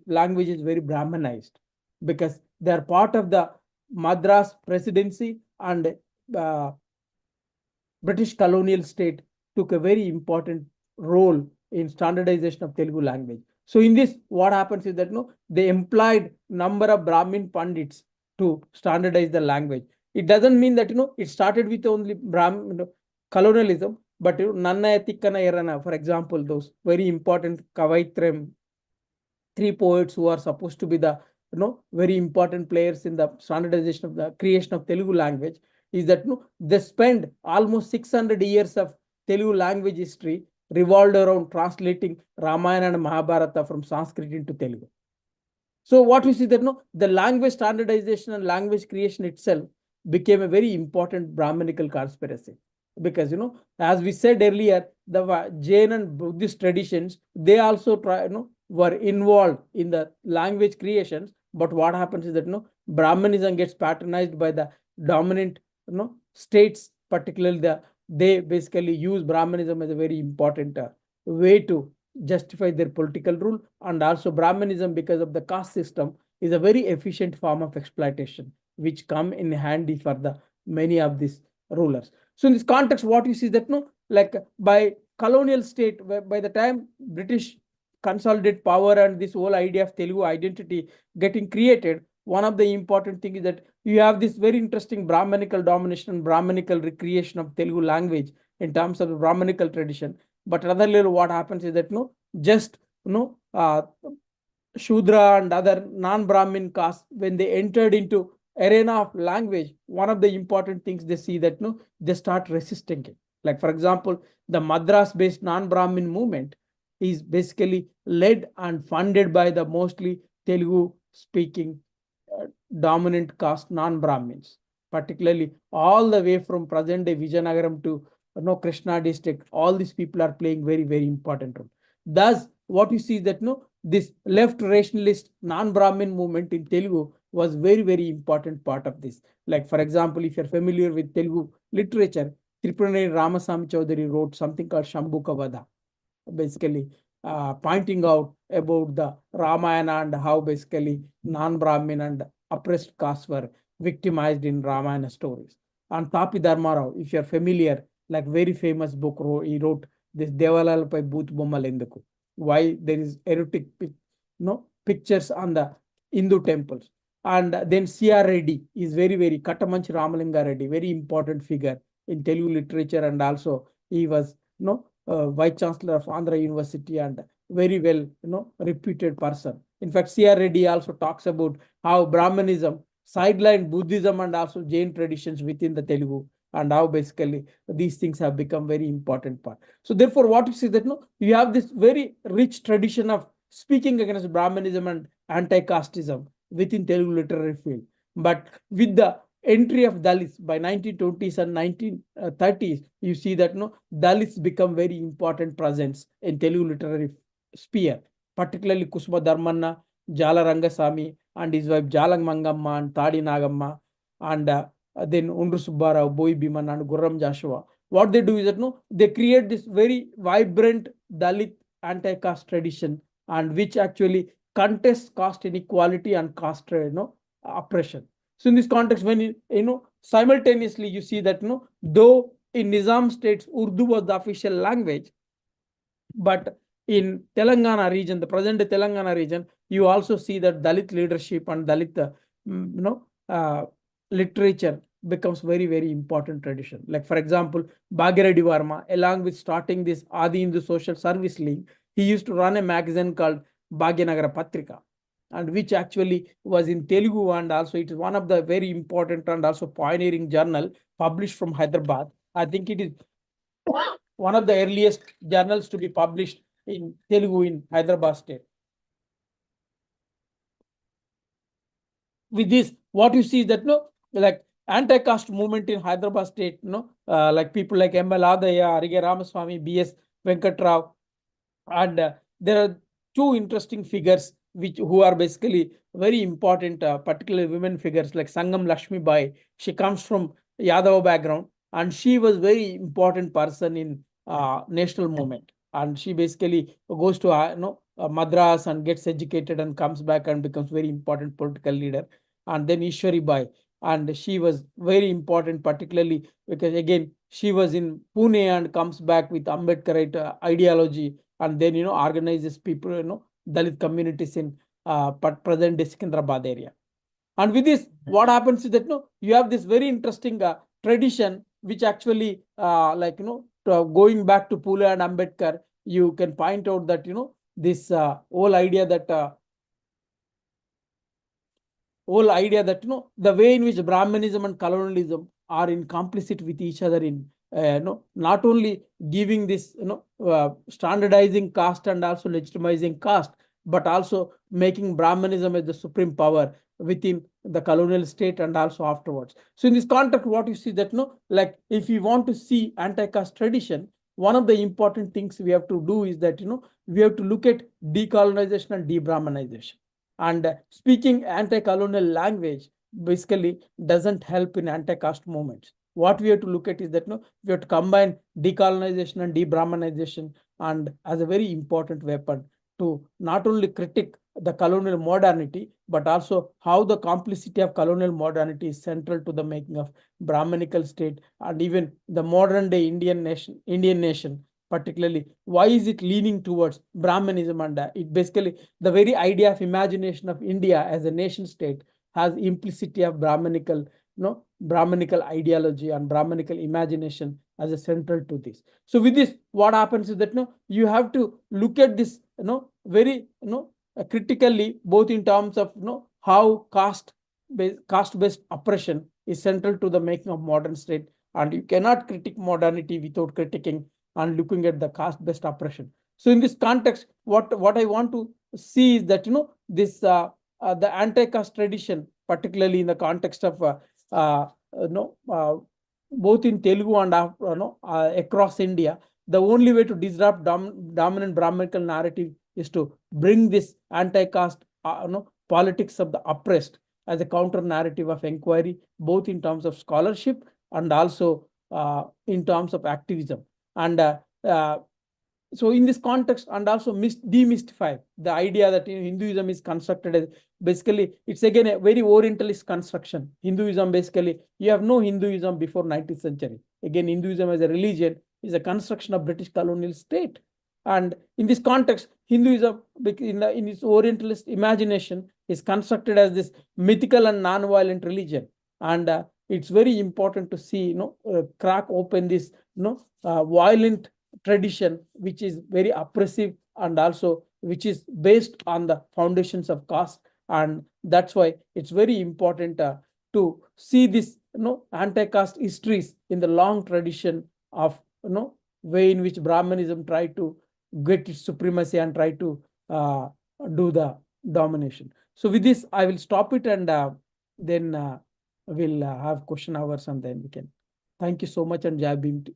language is very Brahmanized, because they are part of the Madras presidency, and British colonial state took a very important role in standardization of Telugu language. So in this, what happens is that they employed number of Brahmin Pandits to standardize the language. It doesn't mean that it started with only Brahmin colonialism, but Nannaya Tikkana Erana, for example, those very important Kavaitrem, three poets who are supposed to be the very important players in the standardization of the creation of Telugu language, is that they spend almost 600 years of Telugu language history revolved around translating Ramayana and Mahabharata from Sanskrit into Telugu. So what we see that the language standardization and language creation itself became a very important Brahminical conspiracy, because as we said earlier, the Jain and Buddhist traditions, they also were involved in the language creations. But what happens is that Brahmanism gets patronized by the dominant states, particularly they basically use Brahmanism as a very important way to justify their political rule. And also Brahmanism, because of the caste system, is a very efficient form of exploitation, which come in handy for the many of these rulers. So in this context, what you see that like by colonial state, by the time British consolidate power and this whole idea of Telugu identity getting created, one of the important thing is that you have this very interesting Brahmanical domination, Brahmanical recreation of Telugu language in terms of the Brahmanical tradition. But another level, what happens is that just Shudra and other non-Brahmin castes, when they entered into arena of language, one of the important things they see that they start resisting it. Like for example, the Madras-based non-Brahmin movement is basically led and funded by the mostly Telugu-speaking dominant caste non-Brahmins, particularly all the way from present-day Vijayanagaram to Krishna district. All these people are playing very, very important role. Thus, what you see is that this left rationalist non-Brahmin movement in Telugu was very, very important part of this. Like for example, if you're familiar with Telugu literature, Tripuneni Ramasamy Chaudhary wrote something called Shambhuka Vada, basically pointing out about the Ramayana and how basically non-Brahmin and oppressed castes were victimized in Ramayana stories. And Tapi Dharmarao, if you're familiar, like very famous book, he wrote this Devalalpai Booth Bommal Enduku, why there is erotic pictures on the Hindu temples. And then C.R. Reddy is very, very Katamanchi Ramalinga Reddy, very important figure in Telugu literature, and also he was Vice Chancellor of Andhra University and very well reputed person. In fact, C.R. Reddy also talks about how Brahmanism sidelined Buddhism and also Jain traditions within the Telugu, and how basically these things have become very important part. So therefore, what you see that you have this very rich tradition of speaking against Brahmanism and anti-casteism within Telugu literary field. But with the entry of Dalits by 1920s and 1930s, you see that Dalits become very important presence in Telugu literary sphere, particularly Kusuma Dharmanna, Jala Rangasamy and his wife Jalang Mangamma and Tadi Nagamma, and then Undru Subbarao, Boi Bhiman and Gurram Joshua. What they do is that they create this very vibrant Dalit anti-caste tradition, and which actually contests caste inequality and caste oppression. So in this context, when simultaneously you see that though in Nizam states Urdu was the official language, but in Telangana region, the present Telangana region, you also see that Dalit leadership and Dalit literature becomes very, very important tradition. Like for example, Bhagirathi Varma, along with starting this Adi Hindu Social Service League, he used to run a magazine called Bhagyanagara Patrika, and which actually was in Telugu, and also it is one of the very important and also pioneering journal published from Hyderabad. I think it is one of the earliest journals to be published in Telugu in Hyderabad state. With this, what you see is that like anti-caste movement in Hyderabad state, like people like M.L. Adaya, Arige Ramaswamy, B.S. Venkatrao, and there are two interesting figures who are basically very important, particularly women figures like Sangam Lakshmi Bai. She comes from Yadava background, and she was very important person in national movement. And she basically goes to Madras and gets educated and comes back and becomes very important political leader. And then Ishwari Bai, and she was very important, particularly because again she was in Pune and comes back with Ambedkarite ideology, and then organizes people, Dalit communities in present day Secunderabad area. And with this, what happens is that you have this very interesting tradition, which actually going back to Pule and Ambedkar, you can point out that this whole idea that the way in which Brahmanism and colonialism are in complicit with each other in not only giving this standardizing caste and also legitimizing caste, but also making Brahmanism as the supreme power within the colonial state and also afterwards. So in this context, what you see that like if you want to see anti-caste tradition, one of the important things we have to do is that we have to look at decolonization and de-Brahmanization. And speaking anti-colonial language basically doesn't help in anti-caste movements. What we have to look at is that we have to combine decolonization and de-Brahmanization and as a very important weapon to not only critique the colonial modernity, but also how the complicity of colonial modernity is central to the making of Brahmanical state and even the modern day Indian nation, particularly why is it leaning towards Brahmanism. And it basically the very idea of imagination of India as a nation state has implicity of Brahmanical ideology and Brahmanical imagination as a central to this. So with this, what happens is that you have to look at this very critically, both in terms of how caste-based oppression is central to the making of modern state, and you cannot critique modernity without critiquing and looking at the caste-based oppression. So in this context, what I want to see is that this the anti-caste tradition, particularly in the context of both in Telugu and across India, the only way to disrupt dominant Brahmanical narrative is to bring this anti-caste politics of the oppressed as a counter narrative of inquiry, both in terms of scholarship and also in terms of activism. And so in this context, and also demystify the idea that Hinduism is constructed as basically, it's again a very Orientalist construction. Hinduism basically, you have no Hinduism before 19th century. Again, Hinduism as a religion is a construction of British colonial state. And in this context, Hinduism in its Orientalist imagination is constructed as this mythical and non-violent religion. And it's very important to see, crack open this, violent tradition, which is very oppressive and also which is based on the foundations of caste. And that's why it's very important to see this anti-caste histories in the long tradition of way in which Brahmanism tried to get its supremacy and try to do the domination. So with this, I will stop it, and then we'll have question hours, and then we can. Thank you so much, and Jai Bhim.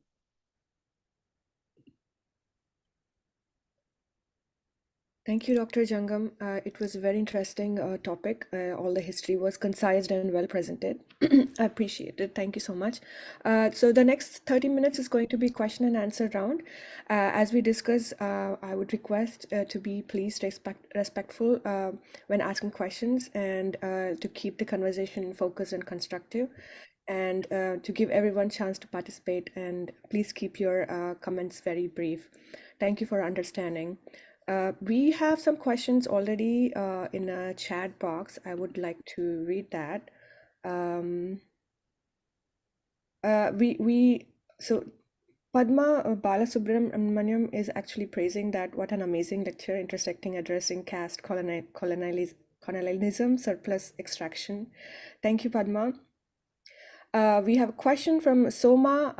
Thank you, Dr. Jangam. It was a very interesting topic. All the history was concise and well presented. I appreciate it. Thank you so much. So the next 30 minutes is going to be question and answer round. As we discuss, I would request to be please respectful when asking questions, and to keep the conversation focused and constructive, and to give everyone chance to participate. And please keep your comments very brief. Thank you for understanding. We have some questions already in a chat box. I would like to read that. So Padma Balasubramaniam is actually praising that what an amazing lecture, intersecting, addressing caste, colonialism, surplus extraction. Thank you, Padma. We have a question from Soma.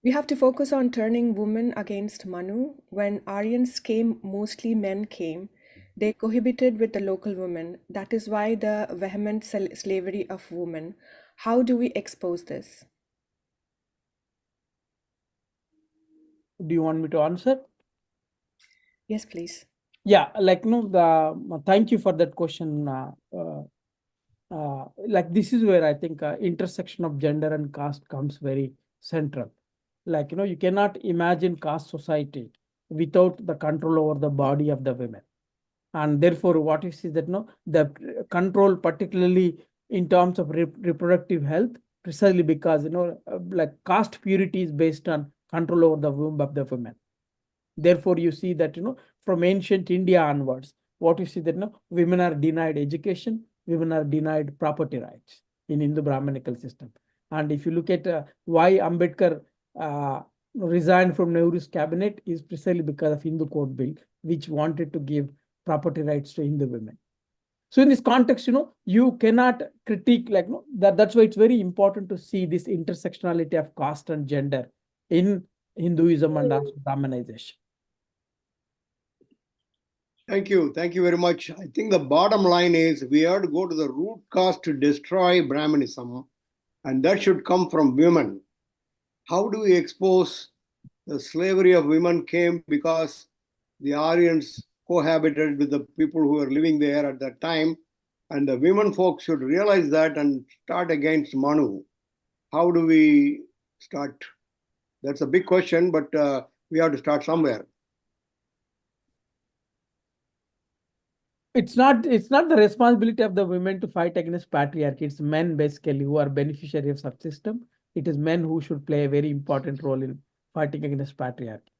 We have to focus on turning women against Manu. When Aryans came, mostly men came. They cohabited with the local women. That is why the vehement slavery of women. How do we expose this? Do you want me to answer? Yes, please. Yeah, like no, thank you for that question. Like this is where I think intersection of gender and caste comes very central. Like you cannot imagine caste society without the control over the body of the women, and therefore what you see that the control, particularly in terms of reproductive health, precisely because like caste purity is based on control over the womb of the women. Therefore, you see that from ancient India onwards, what you see that women are denied education, women are denied property rights in Hindu Brahmanical system. And if you look at why Ambedkar resigned from Nehru's cabinet, is precisely because of Hindu Code Bill, which wanted to give property rights to Hindu women. So in this context, you cannot critique like that's why it's very important to see this intersectionality of caste and gender in Hinduism and also Brahmanization. Thank you. Thank you very much. I think the bottom line is we have to go to the root cause to destroy Brahmanism, and that should come from women. How do we expose the slavery of women came because the Aryans cohabited with the people who were living there at that time, and the women folks should realize that and start against Manu. How do we start? That's a big question, but we have to start somewhere. It's not the responsibility of the women to fight against patriarchy. It's men basically who are beneficiaries of such system. It is men who should play a very important role in fighting against patriarchy.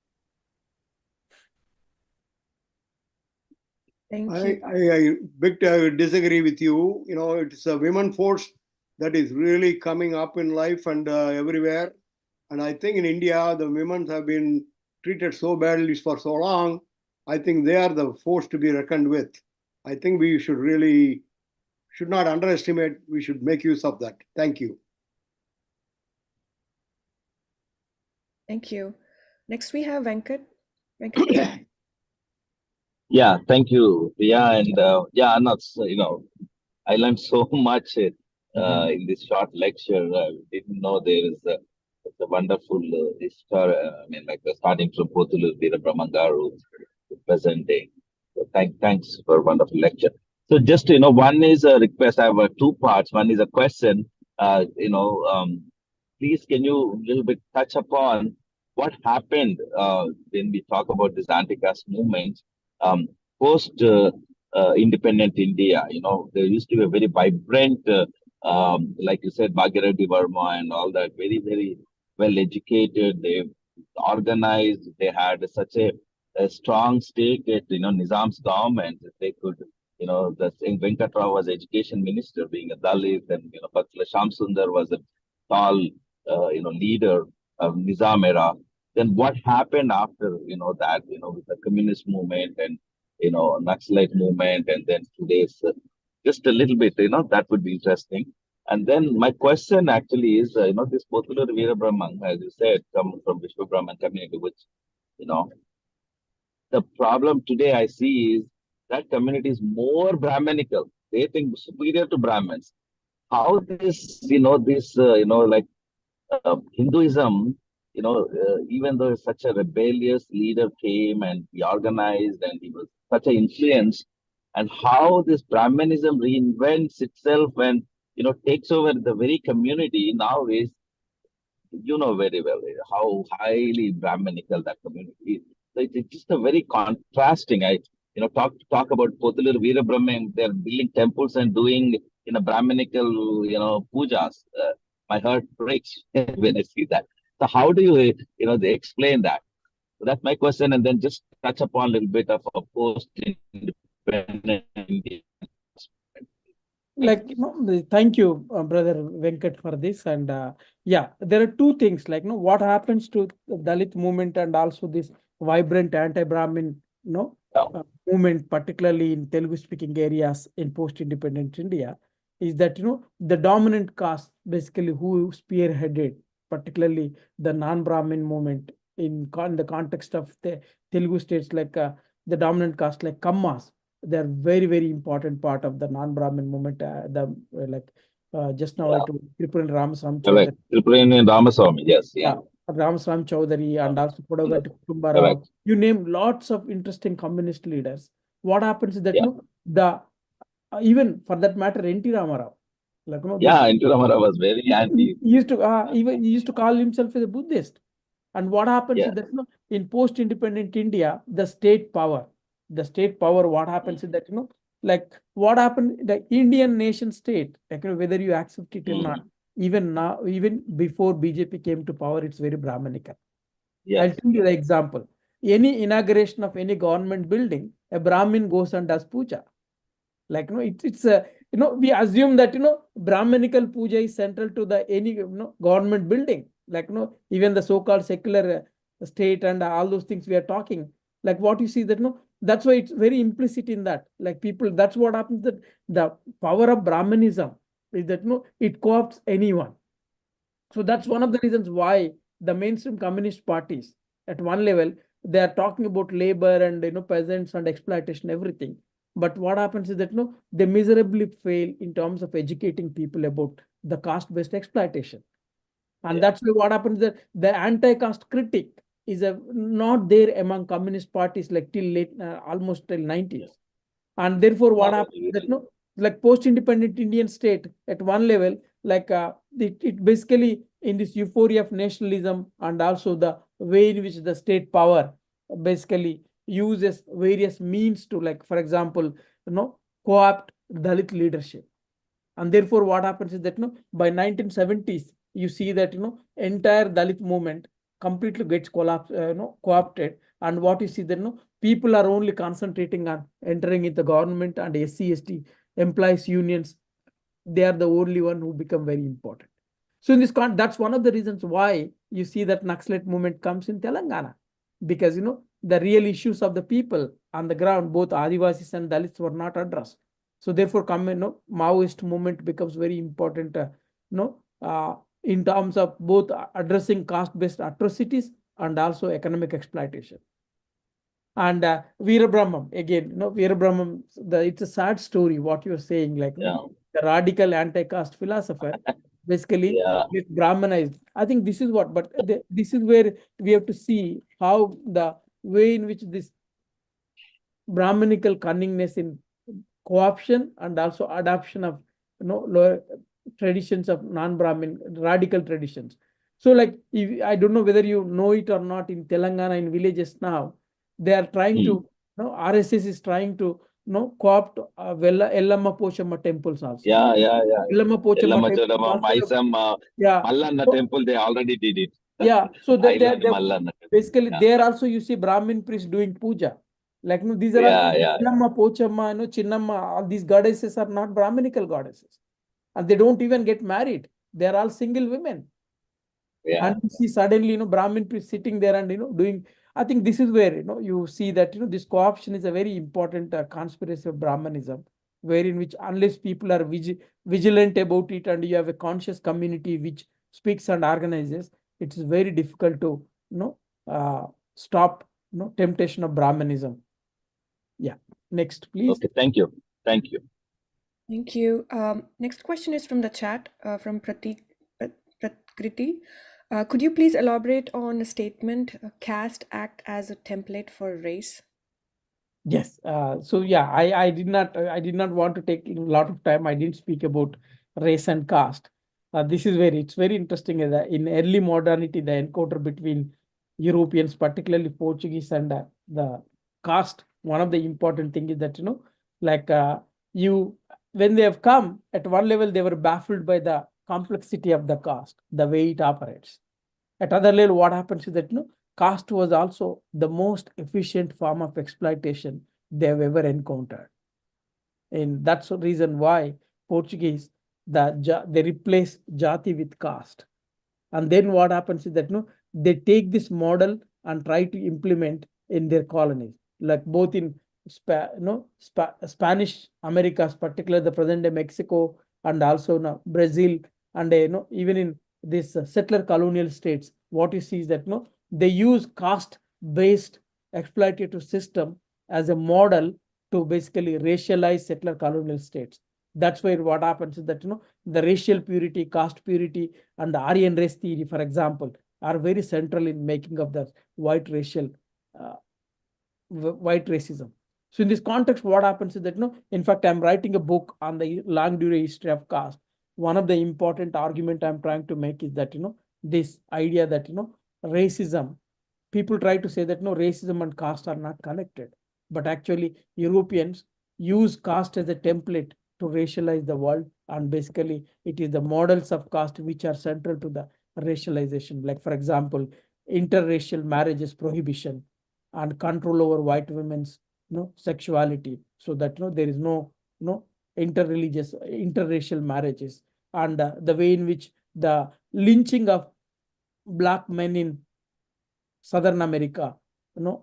Thank you. I big disagree with you. It's a women force that is really coming up in life and everywhere. And I think in India, the women have been treated so badly for so long. I think they are the force to be reckoned with. I think we should not underestimate. We should make use of that. Thank you. Thank you. Next, we have Venkat. Yeah, thank you, Priya. And I learned so much in this short lecture. I didn't know there is a wonderful history. Starting from Pothulur Veerabramangaru to present day. So thanks for a wonderful lecture. So just one is a request. I have two parts. One is a question. Please, can you a little bit touch upon what happened when we talk about this anti-caste movement post independent India? There used to be a very vibrant, like you said, Bhagirathi Verma and all that, very, very well educated. They organized. They had such a strong stake at Nizam's government. They could, the Venkatrao was education minister, being a Dalit, and Patla Shamsundar was a tall, leader of Nizam era. Then what happened after that, with the communist movement and Naxalite movement, and then today's just a little bit, that would be interesting. And then my question actually is, this Pothulur Veerabrahman, as you said, come from Vishwa Brahman community, which, the problem today I see is that community is more Brahmanical. They think superior to Brahmins. How this, Hinduism, even though such a rebellious leader came and he organized and he was such an influence, and how this Brahmanism reinvents itself and takes over the very community now is, very well how highly Brahmanical that community is. So it's just a very contrasting. I talk about Pothulur Veerabrahman. They're building temples and doing Brahmanical pujas. My heart breaks when I see that. So how do you they explain that? So that's my question, and then just touch upon a little bit of a post-independent India. Thank you, brother Venkat, for this. And yeah, there are two things like what happens to the Dalit movement and also this vibrant anti-Brahmin movement, particularly in Telugu speaking areas in post-independent India. is that, the dominant caste basically who spearheaded, particularly the non-Brahmin movement in the context of the Telugu states, like the dominant caste like Kammas. They're very, very important part of the non-Brahmin movement. Just now I Yeah. told Tripurani Ramaswamy Correct. Chaudhary. Tripurani Ramaswamy. Yes. Yeah. Ramaswamy Chaudhary and also Kodavati Kutumba Rao. Correct. You name lots of interesting communist leaders. What happens is that, Yeah. the even for that matter, N.T. Ramarao, like, Yeah. N.T. Ramarao was very anti. he used to even he used to call himself as a Buddhist. And what happens Yeah. is that, in post-independent India, the state power, what happens is that, like what happened, the Indian nation state, like, whether you accept it or not, even now, even before BJP came to power, it's very Brahmanical. I'll Yes. tell you the example. Any inauguration of any government building, a Brahmin goes and does puja. Like, it's a, we assume that, Brahmanical puja is central to the any, government building. Like, even the so-called secular state and all those things we are talking. Like what you see that, that's why it's very implicit in that. Like people, that's what happens, that the power of Brahmanism is that, it co-opts anyone. So that's one of the reasons why the mainstream communist parties at one level, they are talking about labor and, peasants and exploitation, everything. But what happens is that, they miserably fail in terms of educating people about the caste-based exploitation. And that's why what happens is that the anti-caste critic is not there among communist parties like till late, almost till 90s. And therefore what happens is that, like post-independent Indian state at one level, like it basically in this euphoria of nationalism and also the way in which the state power basically uses various means to, like, for example, co-opt Dalit leadership. And therefore what happens is that, by 1970s, you see that, entire Dalit movement completely gets co-opted. And what you see that, people are only concentrating on entering into government and SC/ST employees unions. They are the only one who become very important. So in this that's one of the reasons why you see that Naxalite movement comes in Telangana, because, the real issues of the people on the ground, both Adivasis and Dalits, were not addressed. So therefore, Maoist movement becomes very important, in terms of both addressing caste-based atrocities and also economic exploitation. And Veera Brahmam, again, Veera Brahmam, it's a sad story what you're saying, like, the radical anti-caste philosopher basically gets Brahmanized. I think this is what, but this is where we have to see how the way in which this Brahmanical cunningness in co-option and also adoption of, lower traditions of non-Brahmin radical traditions. So like, I don't know whether you know it or not, in Telangana, in villages now, they are trying to, RSS is trying to, co-opt Ellamma Poshamma temples also. Ellamma Poshamma temples also. Mallanna temple, they already did it. So that Mallanna. basically there also you see Brahmin priests doing puja. Like, these are all Ellamma, Pochamma, Chinnamma, all these goddesses are not Brahminical goddesses. And they don't even get married. They are all single women. And you see suddenly, Brahmin priest sitting there and, doing, I think this is where, you see that, this co-option is a very important conspiracy of Brahmanism, wherein which unless people are vigilant about it and you have a conscious community which speaks and organizes, it is very difficult to, stop, temptation of Brahmanism. Yeah. Next, please. Okay, thank you. Thank you. Thank you. Next question is from the chat, from Prakriti. Could you please elaborate on the statement, caste act as a template for race? Yes. So yeah, I did not want to take a lot of time. I didn't speak about race and caste. This is it's very interesting. In early modernity, the encounter between Europeans, particularly Portuguese, and the caste. One of the important thing is that, like when they have come at one level, they were baffled by the complexity of the caste, the way it operates. At other level, what happens is that, caste was also the most efficient form of exploitation they have ever encountered. And that's the reason why Portuguese, they replace jati with caste. And then what happens is that, they take this model and try to implement in their colonies, like both in Spanish Americas, particularly the present day Mexico and also in Brazil, and even in this settler colonial states, what you see is that they use caste-based exploitative system as a model to basically racialize settler colonial states. That's where what happens is that the racial purity, caste purity, and the Aryan race theory, for example, are very central in making of the white racial white racism. So in this context, what happens is that in fact, I'm writing a book on the long durée history of caste. One of the important argument I'm trying to make is that this idea that racism, people try to say that racism and caste are not connected, but actually Europeans use caste as a template to racialize the world, and basically it is the models of caste which are central to the racialization. Like for example, interracial marriages prohibition and control over white women's sexuality, so that there is no interracial marriages, and the way in which the lynching of black men in Southern America,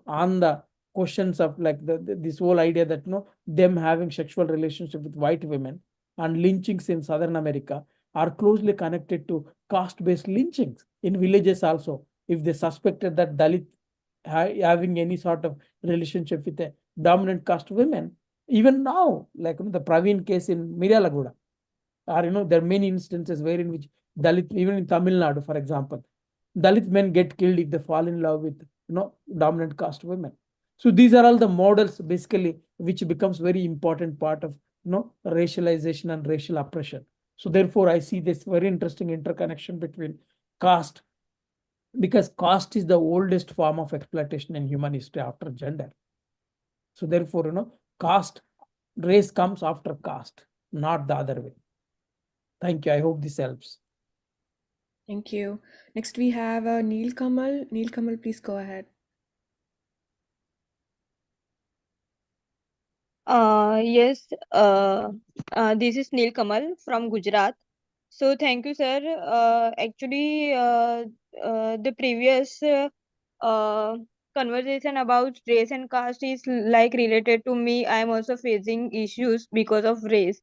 on the questions of like this whole idea that them having sexual relationship with white women, and lynchings in Southern America are closely connected to caste-based lynchings in villages also. If they suspected that Dalit having any sort of relationship with a dominant caste women, even now, like the Praveen case in Miryalaguda, or there are many instances wherein which Dalit, even in Tamil Nadu, for example, Dalit men get killed if they fall in love with dominant caste women. So these are all the models basically which becomes very important part of racialization and racial oppression. So therefore, I see this very interesting interconnection between caste, because caste is the oldest form of exploitation in human history after gender. So therefore, caste, race comes after caste, not the other way. Thank you. I hope this helps. Thank you. Next, we have Neil Kamal. Neil Kamal, please go ahead. Yes, this is Neil Kamal from Gujarat. So thank you, sir. Actually, the previous conversation about race and caste is like related to me. I am also facing issues because of race.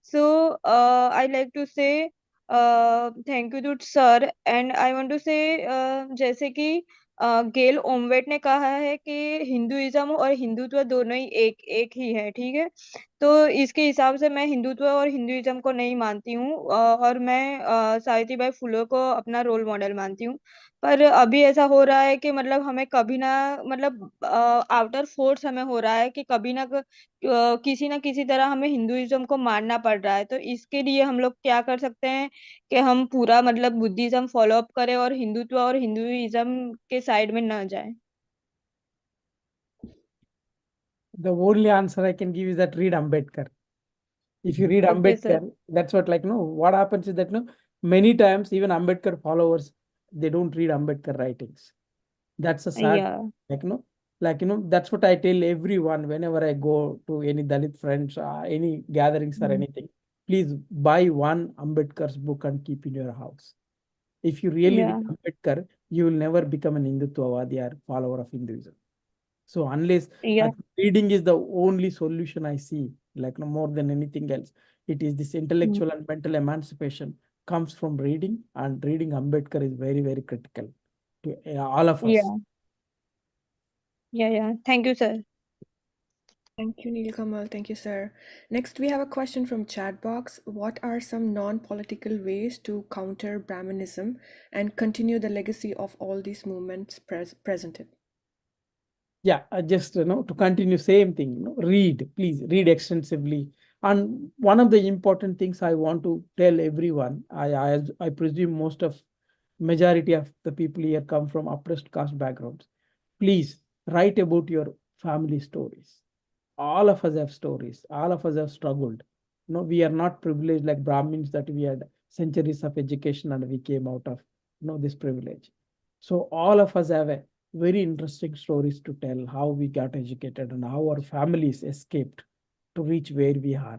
So I like to say thank you to sir, and I want to say जैसे कि गेल Omvedt ने कहा है कि Hinduism और हिंदुत्व दोनों ही एक ही है, ठीक है। तो इसके हिसाब से मैं हिंदुत्व और हिंदुइज्म को नहीं मानती हूँ, और मैं सावित्रीबाई फुले को अपना रोल मॉडल मानती हूँ। पर अभी ऐसा हो रहा है कि मतलब हमें कभी ना, मतलब आउटर फोर्स हमें हो रहा है कि कभी ना किसी ना किसी तरह हमें हिंदुइज्म को मानना पड़ रहा है। तो इसके लिए हम लोग क्या कर सकते हैं कि हम पूरा मतलब बुद्धिज्म फॉलो अप करें और हिंदुत्व और हिंदुइज्म के साइड में ना जाए। The only answer I can give is that read Ambedkar. If you read Okay, sir. Ambedkar, that's what what happens is that many times even Ambedkar followers, they don't read Ambedkar writings. That's a sad, Yeah. that's what I tell everyone whenever I go to any Dalit friends, any gatherings or anything. Please buy one Ambedkar's book and keep in your house. If you really Yeah. read Ambedkar, you will never become an Hindutvawadi or follower of Hinduism. So unless Yeah. reading is the only solution I see, like no more than anything else, it is this intellectual and mental emancipation comes from reading, and reading Ambedkar is very, very critical to all of us. Yeah. Yeah. Thank you, sir. Thank you, Neil Kamal. Thank you, sir. Next, we have a question from chat box. What are some non-political ways to counter Brahmanism and continue the legacy of all these movements presented? Yeah, just to continue same thing, read, please read extensively. And one of the important things I want to tell everyone, I presume most of majority of the people here come from oppressed caste backgrounds. Please write about your family stories. All of us have stories. All of us have struggled. We are not privileged like Brahmins, that we had centuries of education and we came out of this privilege. So all of us have a very interesting stories to tell, how we got educated and how our families escaped to reach where we are.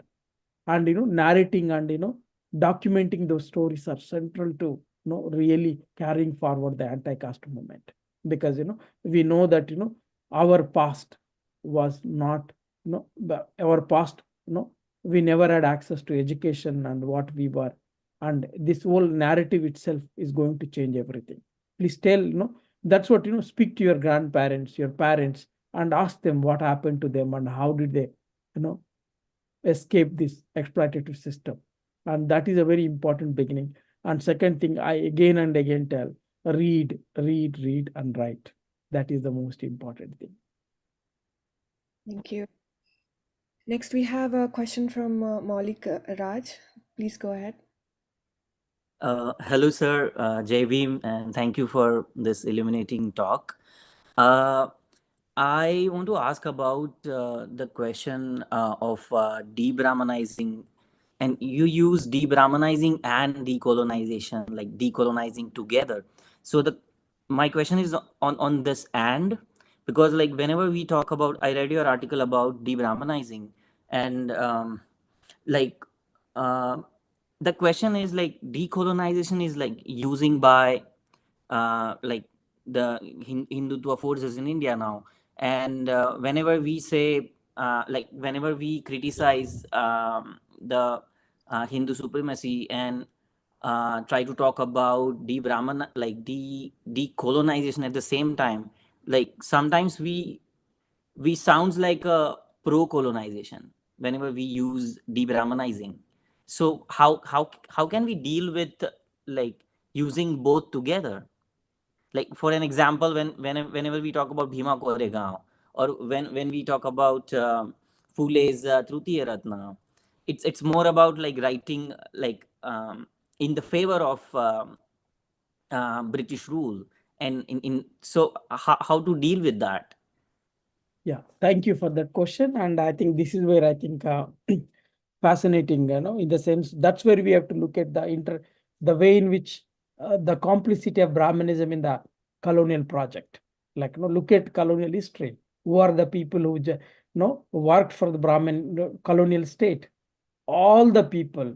And narrating and documenting those stories are central to really carrying forward the anti-caste movement, because we know that our past was not our past we never had access to education and what we were. And this whole narrative itself is going to change everything. Please tell, that's what, speak to your grandparents, your parents, and ask them what happened to them and how did they, escape this exploitative system. And that is a very important beginning. And second thing, I again and again tell, read, and write. That is the most important thing. Thank you. Next, we have a question from Maulik Raj. Please go ahead. Hello, sir, Jai, and thank you for this illuminating talk. I want to ask about the question of de-Brahmanizing, and you use de-Brahmanizing and decolonization, like decolonizing together. So my question is on this and, because like whenever we talk about, I read your article about de-Brahmanizing, and like the question is like decolonization is like using by like the Hindutva forces in India now, and whenever we say like whenever we criticize the Hindu supremacy and try to talk about de-Brahman, like decolonization at the same time, like sometimes we sounds like a pro-colonization whenever we use de-Brahmanizing. So how can we deal with like using both together? Like for an example, whenever we talk about Bhima Koregaon, or when we talk about Phule's Trutiya Ratna, it's more about like writing like in the favor of British rule, and in so how to deal with that? Yeah, thank you for that question. And I think this is where I think fascinating, in the sense that's where we have to look at the way in which the complicity of Brahmanism in the colonial project. Like, look at colonial history. Who are the people who, worked for the Brahmin colonial state? All the people,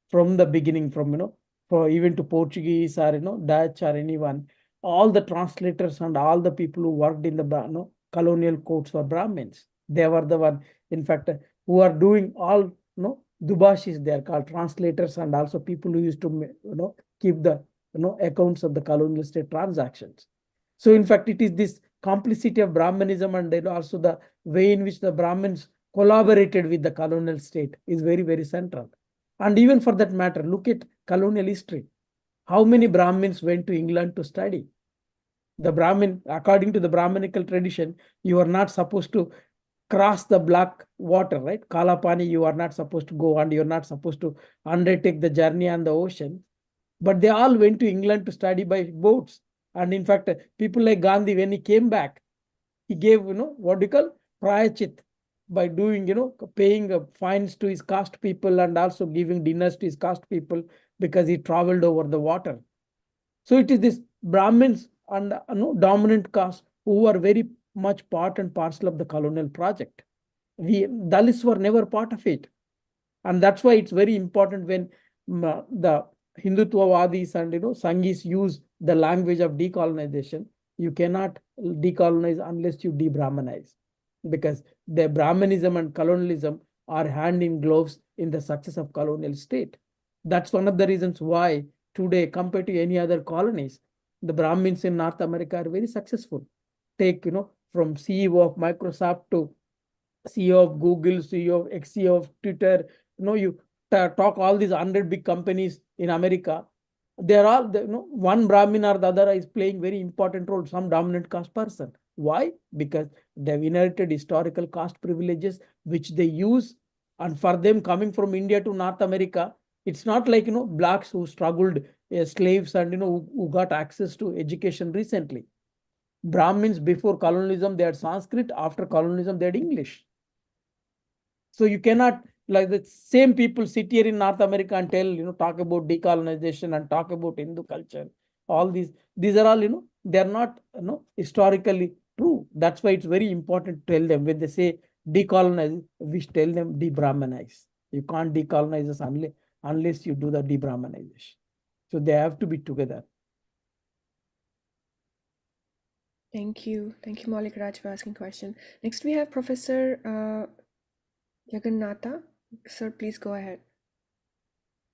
from the beginning, from, for even to Portuguese or, Dutch or anyone, all the translators and all the people who worked in the, colonial courts were Brahmins. They were the one, in fact, who are doing all, Dubashis, they are called translators, and also people who used to, keep the, accounts of the colonial state transactions. So in fact, it is this complicity of Brahmanism and then also the way in which the Brahmins collaborated with the colonial state is very, very central. And even for that matter, look at colonial history. How many Brahmins went to England to study? The Brahmin, according to the Brahminical tradition, you are not supposed to cross the black water, right? Kalapani, you are not supposed to go, and you're not supposed to undertake the journey on the ocean. But they all went to England to study by boats. And in fact, people like Gandhi, when he came back, he gave, what do you call, prayachit, by doing, paying fines to his caste people and also giving dinners to his caste people because he traveled over the water. So it is this Brahmins and dominant caste who are very much part and parcel of the colonial project. Dalits were never part of it. And that's why it's very important when the Hindutvawadis and Sanghis use the language of decolonization. You cannot decolonize unless you de-Brahmanize, because the Brahmanism and colonialism are hand in gloves in the success of colonial state. That's one of the reasons why today, compared to any other colonies, the Brahmins in North America are very successful. Take, from CEO of Microsoft to CEO of Google, CEO of CEO of Twitter, you talk all these 100 big companies in America. They're all, one Brahmin or the other is playing very important role, some dominant caste person. Why? Because they've inherited historical caste privileges, which they use. And for them coming from India to North America, it's not like, blacks who struggled, slaves, and, who got access to education recently. Brahmins before colonialism, they had Sanskrit. After colonialism, they had English. So you cannot, like the same people sit here in North America and tell, talk about decolonization and talk about Hindu culture. All these are all, they're not, historically true. That's why it's very important to tell them when they say decolonize, we tell them de-Brahmanize. You can't decolonize us unless you do the de-Brahmanization. So they have to be together. Thank you. Thank you, Maulik Raj, for asking question. Next, we have Professor Jagannatha. Sir, please go ahead.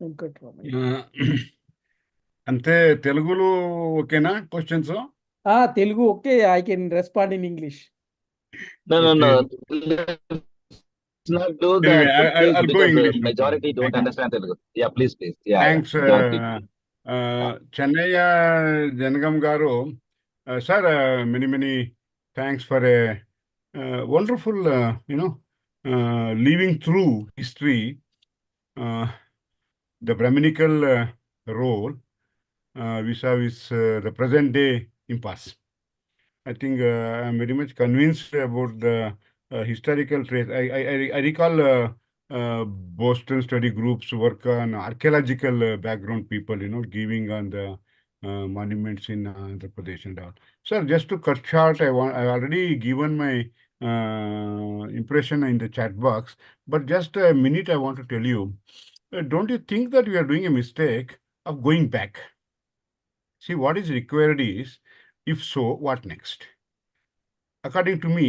Venkatramaya. అంతే తెలుగులో ఓకేనా questions Telugu, okay, I can respond in English. No, Okay. let's not do Anyway, that, please, I'll go because English. No majority problem. don't Thank you. understand Telugu. Yeah, please. Yeah, Thanks, majority. Chinnaiah Jangam garu. Sir, many thanks for a wonderful, living through history, the Brahminical role vis-a-vis the present day impasse. I think I'm very much convinced about the historical trace. I recall Boston study groups work on archaeological background people, giving on the monuments in Andhra Pradesh and all. Sir, just to cut short, I already given my impression in the chat box, but just a minute I want to tell you. Don't you think that we are doing a mistake of going back? See, what is required is, if so, what next? According to me,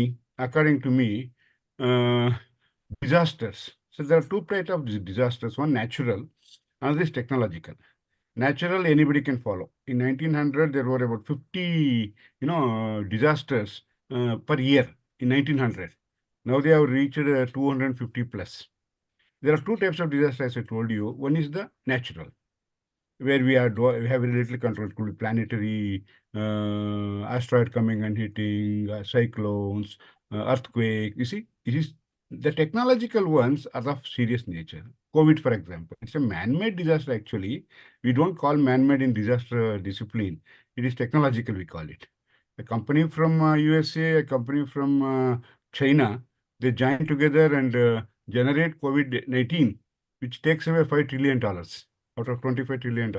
disasters. So there are two types of disasters. One natural, another is technological. Natural, anybody can follow. In 1900, there were about 50, disasters per year in 1900. Now they have reached 250 plus. There are two types of disasters, as I told you. One is the natural, where we have very little control. It could be planetary, asteroid coming and hitting, cyclones, earthquake. You see, it is the technological ones are of serious nature. COVID, for example, it's a man-made disaster. Actually, we don't call man-made in disaster discipline. It is technological, we call it. A company from USA, a company from China, they join together and generate COVID-19, which takes away $5 trillion out of $25 trillion.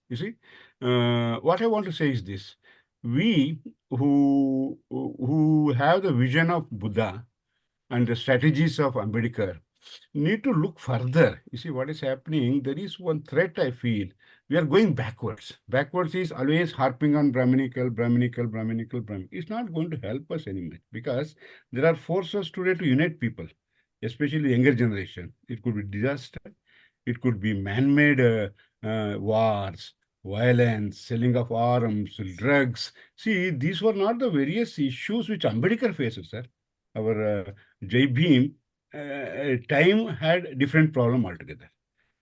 You see, what I want to say is this: we who have the vision of Buddha and the strategies of Ambedkar need to look further. You see, what is happening? There is one threat I feel. We are going backwards. Backwards is always harping on Brahminical. It's not going to help us anymore, because there are forces today to unite people, especially the younger generation. It could be disaster. It could be man-made wars, violence, selling of arms, drugs. See, these were not the various issues which Ambedkar faces, sir. Our Jai Bhim time had different problem altogether.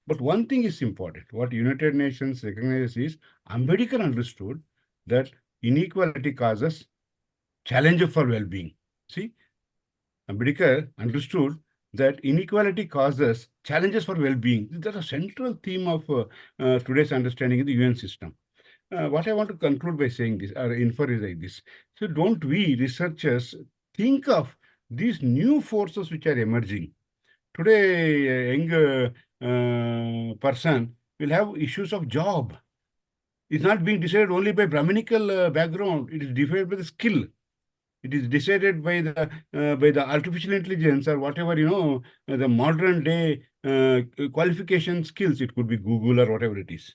But one thing is important. What United Nations recognizes is Ambedkar understood that inequality causes challenge for well-being. See, Ambedkar understood that inequality causes challenges for well-being. That's a central theme of today's understanding in the UN system. What I want to conclude by saying this, or infer, is like this. So don't we researchers think of these new forces which are emerging? Today, a young person will have issues of job. It's not being decided only by Brahminical background. It is decided by the skill. It is decided by the artificial intelligence, or whatever, the modern day qualification skills. It could be Google or whatever it is.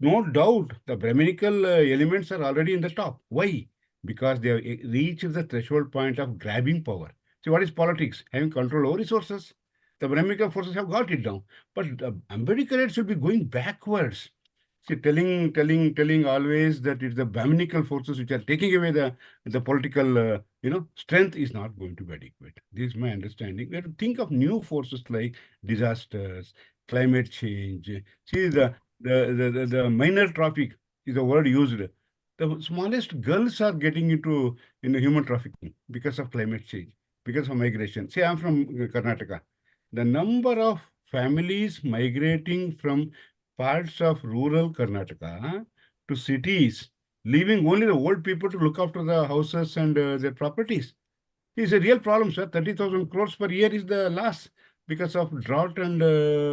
No doubt, the Brahminical elements are already in the top. Why? Because they have reached the threshold point of grabbing power. See, what is politics? Having control over resources. The Brahminical forces have got it down. But Ambedkar should be going backwards. See, telling always that it's the Brahminical forces which are taking away the political, strength is not going to be adequate. This is my understanding. We have to think of new forces like disasters, climate change. See, the minor traffic is a word used. The smallest girls are getting into human trafficking because of climate change, because of migration. See, I'm from Karnataka. The number of families migrating from parts of rural Karnataka to cities, leaving only the old people to look after the houses and their properties, is a real problem, sir. 30,000 crores per year is the loss because of drought and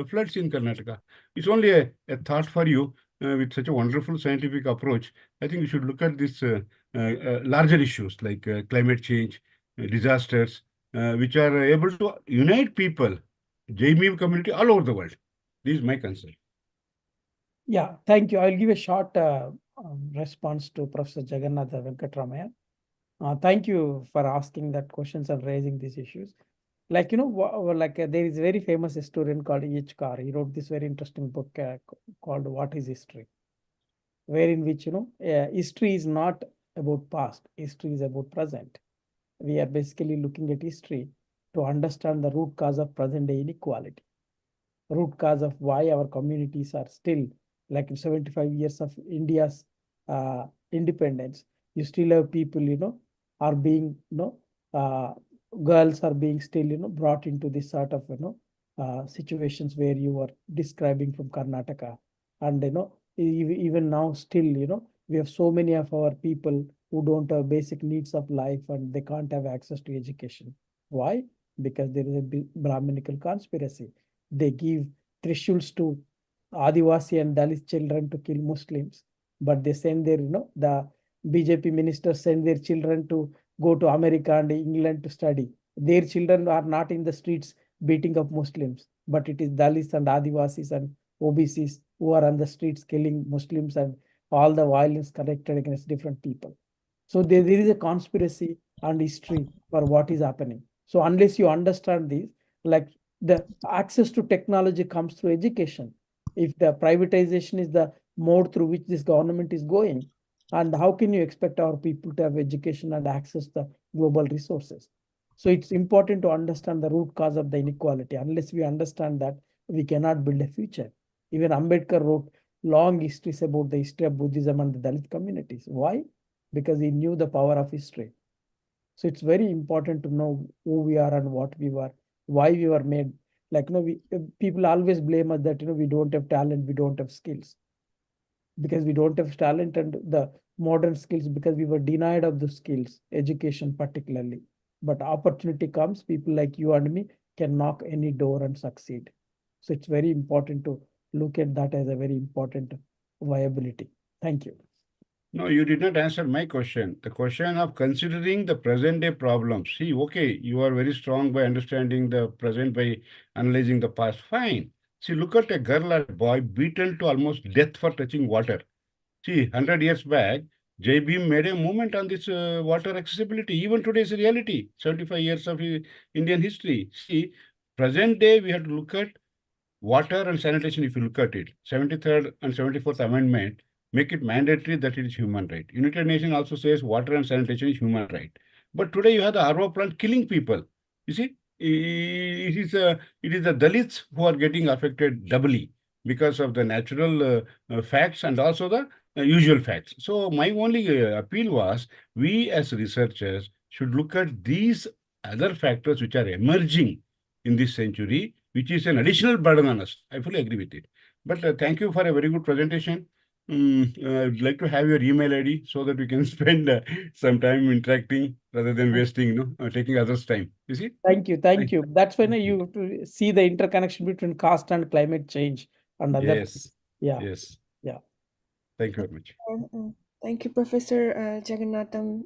floods in Karnataka. It's only a thought for you with such a wonderful scientific approach. I think we should look at these larger issues like climate change, disasters, which are able to unite people, Jaimim community all over the world. This is my concern. Yeah, thank you. I'll give a short response to Professor Jagannatha Venkatramaya. Thank you for asking that questions and raising these issues. Like, there is a very famous historian called E.H. Carr. He wrote this very interesting book called What is History? Wherein which, history is not about past, history is about present. We are basically looking at history to understand the root cause of present day inequality, root cause of why our communities are still, like 75 years of India's independence, you still have people, are being, girls are being still, brought into this sort of, situations where you were describing from Karnataka. And, even now still, we have so many of our people who don't have basic needs of life and they can't have access to education. Why? Because there is a Brahminical conspiracy. They give thresholds to Adivasi and Dalit children to kill Muslims, but they send their, the BJP ministers send their children to go to America and England to study. Their children are not in the streets beating up Muslims, but it is Dalits and Adivasis and OBCs who are on the streets killing Muslims and all the violence connected against different people. So there is a conspiracy and history for what is happening. So unless you understand this, like the access to technology comes through education. If the privatization is the mode through which this government is going, and how can you expect our people to have education and access the global resources? So it's important to understand the root cause of the inequality. Unless we understand that, we cannot build a future. Even Ambedkar wrote long histories about the history of Buddhism and the Dalit communities. Why? Because he knew the power of history. So it's very important to know who we are and what we were, why we were made. Like, people always blame us that, we don't have talent, we don't have skills. Because we don't have talent and the modern skills, because we were denied of the skills, education particularly. But opportunity comes, people like you and me can knock any door and succeed. So it's very important to look at that as a very important viability. Thank you. No, you did not answer my question. The question of considering the present day problems. See, okay, you are very strong by understanding the present by analyzing the past. Fine. See, look at a girl or boy beaten to almost death for touching water. See, 100 years back, J. Beam made a movement on this water accessibility. Even today is a reality. 75 years of Indian history. See, present day we have to look at water and sanitation. If you look at it, 73rd and 74th Amendment make it mandatory that it is human right. United Nations also says water and sanitation is human right. But today you have the RO plant killing people. You see, it is the Dalits who are getting affected doubly because of the natural facts and also the usual facts. So my only appeal was we as researchers should look at these other factors which are emerging in this century, which is an additional burden on us. I fully agree with it. But thank you for a very good presentation. I'd like to have your email ID so that we can spend some time interacting rather than wasting, taking others' time. You see? Thank you. That's when you have to see the interconnection between caste and climate change and other. Yes. Yeah. Yes. Yeah. Thank you very much. Thank you, Professor Jagannatham,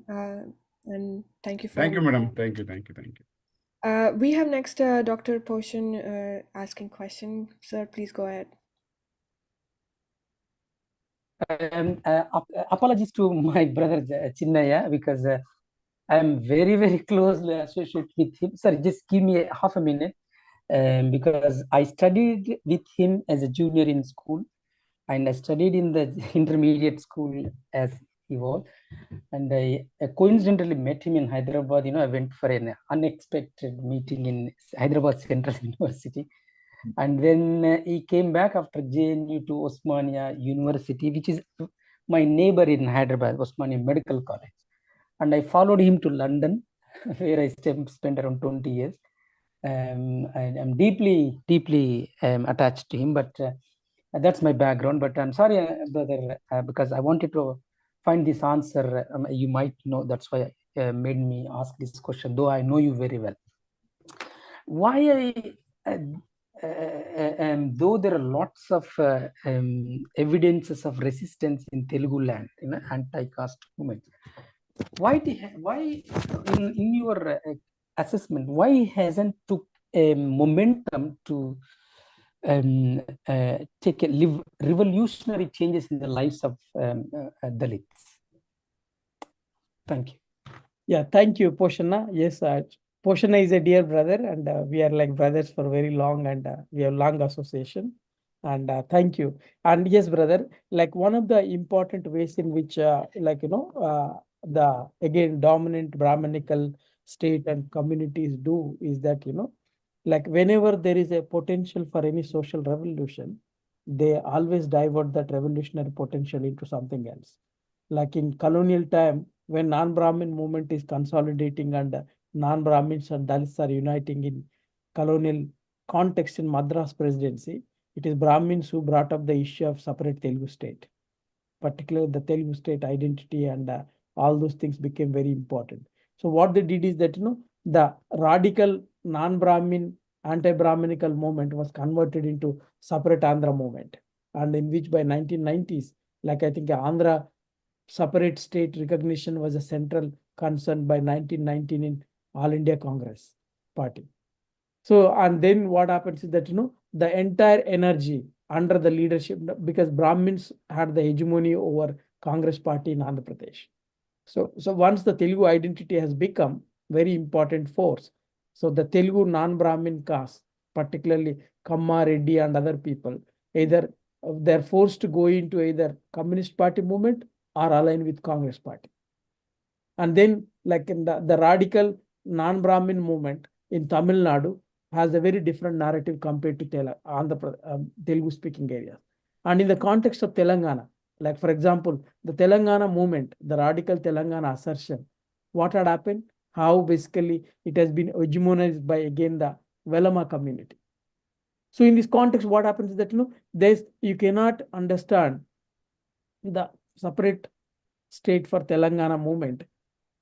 and thank you for. Thank you, madam. Thank you. We have next Dr. Poshan asking question. Sir, please go ahead. Apologies to my brother Chinnaiah because I'm very, very closely associated with him. Sir, just give me half a minute because I studied with him as a junior in school and I studied in the intermediate school as he was. And I coincidentally met him in Hyderabad. I went for an unexpected meeting in Hyderabad Central University. And then he came back after JNU to Osmania University, which is my neighbor in Hyderabad, Osmania Medical College. And I followed him to London, where I spent around 20 years. I'm deeply attached to him, but that's my background. But I'm sorry, brother, because I wanted to find this answer. You might know, that's why made me ask this question, though I know you very well. Why though there are lots of evidences of resistance in Telugu land, anti-caste movement, why in your assessment, why hasn't took a momentum to take revolutionary changes in the lives of Dalits? Thank you. Yeah, thank you, Poshana. Yes, Poshana is a dear brother, and we are like brothers for very long, and we have long association. And thank you. And yes, brother, like one of the important ways in which, the again dominant Brahmanical state and communities do is that, like whenever there is a potential for any social revolution, they always divert that revolutionary potential into something else. Like in colonial time, when non-Brahmin movement is consolidating and non-Brahmins and Dalits are uniting in colonial context in Madras presidency, it is Brahmins who brought up the issue of separate Telugu state, particularly the Telugu state identity, and all those things became very important. So what they did is that, the radical non-Brahmin anti-Brahminical movement was converted into separate Andhra movement, and in which by 1990s, like I think Andhra separate state recognition was a central concern by 1919 in All India Congress Party. So, and then what happens is that, the entire energy under the leadership, because Brahmins had the hegemony over Congress Party in Andhra Pradesh. So once the Telugu identity has become very important force, so the Telugu non-Brahmin caste, particularly Kamma, Reddy and other people, either they're forced to go into either Communist Party movement or align with Congress Party. And then like in the radical non-Brahmin movement in Tamil Nadu has a very different narrative compared to Telugu speaking areas. And in the context of Telangana, like for example, the Telangana movement, the radical Telangana assertion, what had happened? How basically it has been hegemonized by again the Velama community. So in this context, what happens is that, you cannot understand the separate state for Telangana movement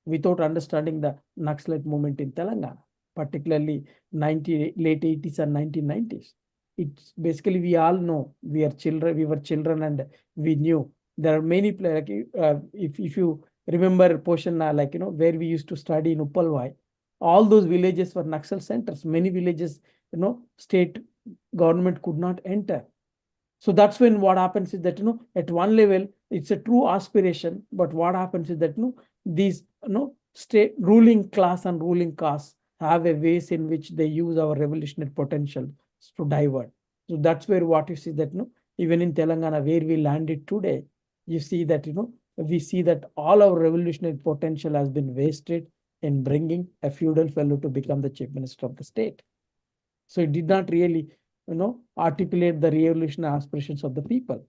without understanding the Naxalite movement in Telangana, particularly late 80s and 1990s. It's basically, we all know, we were children and we knew there are many, like, if you remember portion, where we used to study in Uppalvai, all those villages were Naxal centers. Many villages, state government could not enter. So that's when what happens is that, at one level, it's a true aspiration. But what happens is that, these, state ruling class and ruling caste have a ways in which they use our revolutionary potential to divert. So that's where what you see that, even in Telangana, where we landed today, you see that, we see that all our revolutionary potential has been wasted in bringing a feudal fellow to become the chief minister of the state. So it did not really, articulate the revolutionary aspirations of the people.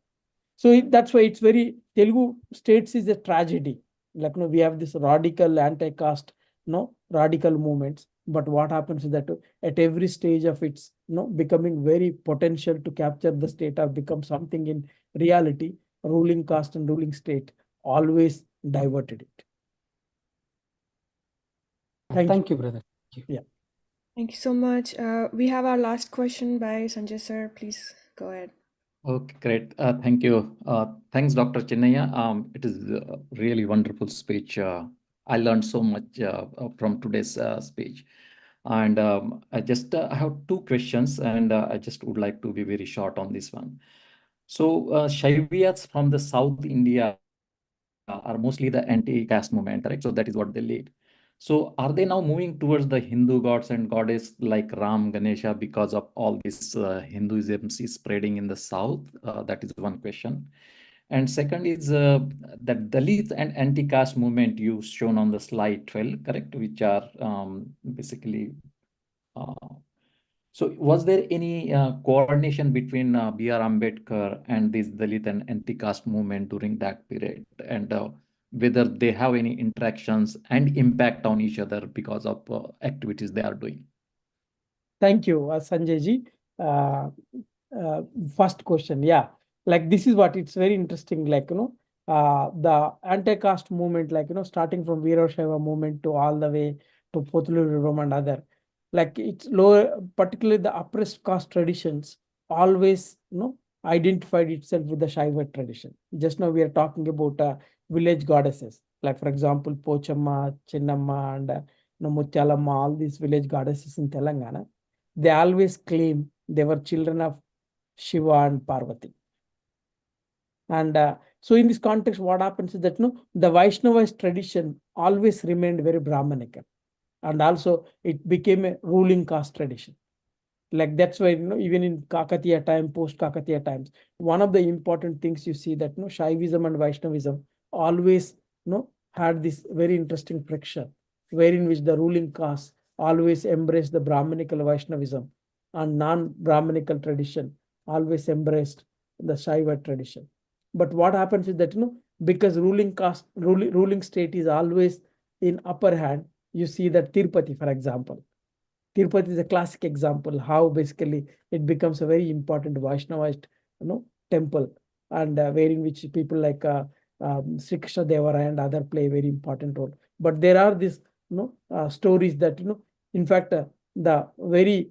So that's why it's very, Telugu states is a tragedy. Like, we have this radical anti-caste, radical movements. But what happens is that at every stage of its, becoming very potential to capture the state or become something in reality, ruling caste and ruling state always diverted it. Thank you, brother. Thank you. Yeah. Thank you so much. We have our last question by Sanjay sir. Please go ahead. Okay, great. Thank you. Thanks, Dr. Chinnaiah. It is a really wonderful speech. I learned so much from today's speech. And I have two questions, and I just would like to be very short on this one. So Shaiviyas from the South India are mostly the anti-caste movement, right? So that is what they lead. So are they now moving towards the Hindu gods and goddess like Ram, Ganesha, because of all this Hinduism is spreading in the South? That is one question. And second is that Dalit and anti-caste movement you shown on the slide 12, correct? Which are basically, so was there any coordination between B.R. Ambedkar and this Dalit and anti-caste movement during that period? And whether they have any interactions and impact on each other because of activities they are doing? Thank you, Sanjay ji. First question, yeah. Like this is what it's very interesting, like, the anti-caste movement, like, starting from Veerashaiva movement to all the way to Potulur and other, like it's lower, particularly the oppressed caste traditions always, identified itself with the Shaiva tradition. Just now we are talking about village goddesses, like for example, Pochamma, Chinnamma, and Muchalamma, all these village goddesses in Telangana. They always claim they were children of Shiva and Parvati. And so in this context, what happens is that, the Vaishnavist tradition always remained very Brahmanical. and also it became a ruling caste tradition. Like that's why, even in Kakatiya time, post Kakatiya times, one of the important things you see that, Shaivism and Vaishnavism always, had this very interesting friction, wherein which the ruling caste always embraced the Brahminical Vaishnavism, and non-Brahminical tradition always embraced the Shaiva tradition. But what happens is that, because ruling caste, ruling state is always in upper hand, you see that Tirupati, for example. Tirupati is a classic example how basically it becomes a very important Vaishnavized, temple, and wherein which people like Sri Krishna Devaraya and other play a very important role. But there are these, stories that, in fact, the very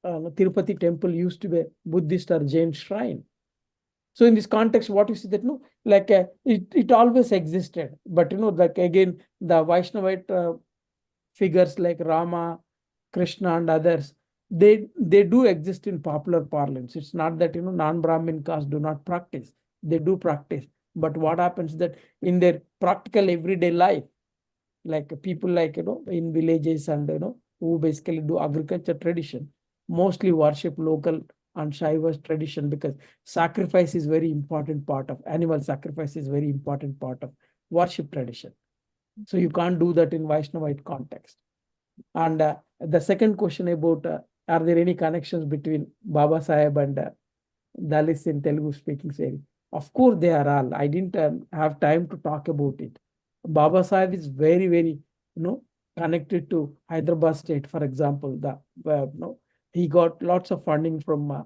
Tirupati temple used to be a Buddhist or Jain shrine. So in this context, what you see that, like it always existed, but like again the Vaishnavite figures like Rama, Krishna, and others, they do exist in popular parlance. It's not that non-Brahmin castes do not practice; they do practice. But what happens that in their practical everyday life, like people like in villages and who basically do agriculture tradition, mostly worship local and Shaiva tradition, because sacrifice is very important part of animal sacrifice is very important part of worship tradition. So you can't do that in Vaishnavite context. And the second question about are there any connections between Baba Sahib and Dalits in Telugu speaking area? Of course, they are all. I didn't have time to talk about it. Baba Sahib is very, very, connected to Hyderabad state. For example, he got lots of funding from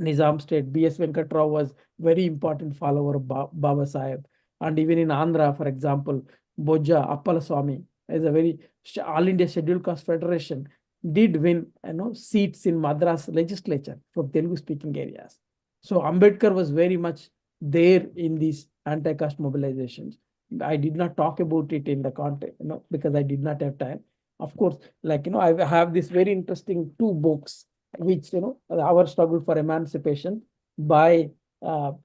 Nizam state. B.S. Venkatrao was very important follower of Baba Sahib. And even in Andhra, for example, Boja Appalaswamy is a very All India Scheduled Caste Federation did win seats in Madras legislature from Telugu speaking areas. So Ambedkar was very much there in these anti-caste mobilizations. I did not talk about it in the context, because I did not have time. Of course, like I have this very interesting 2 books, which Our Struggle for Emancipation by P.R.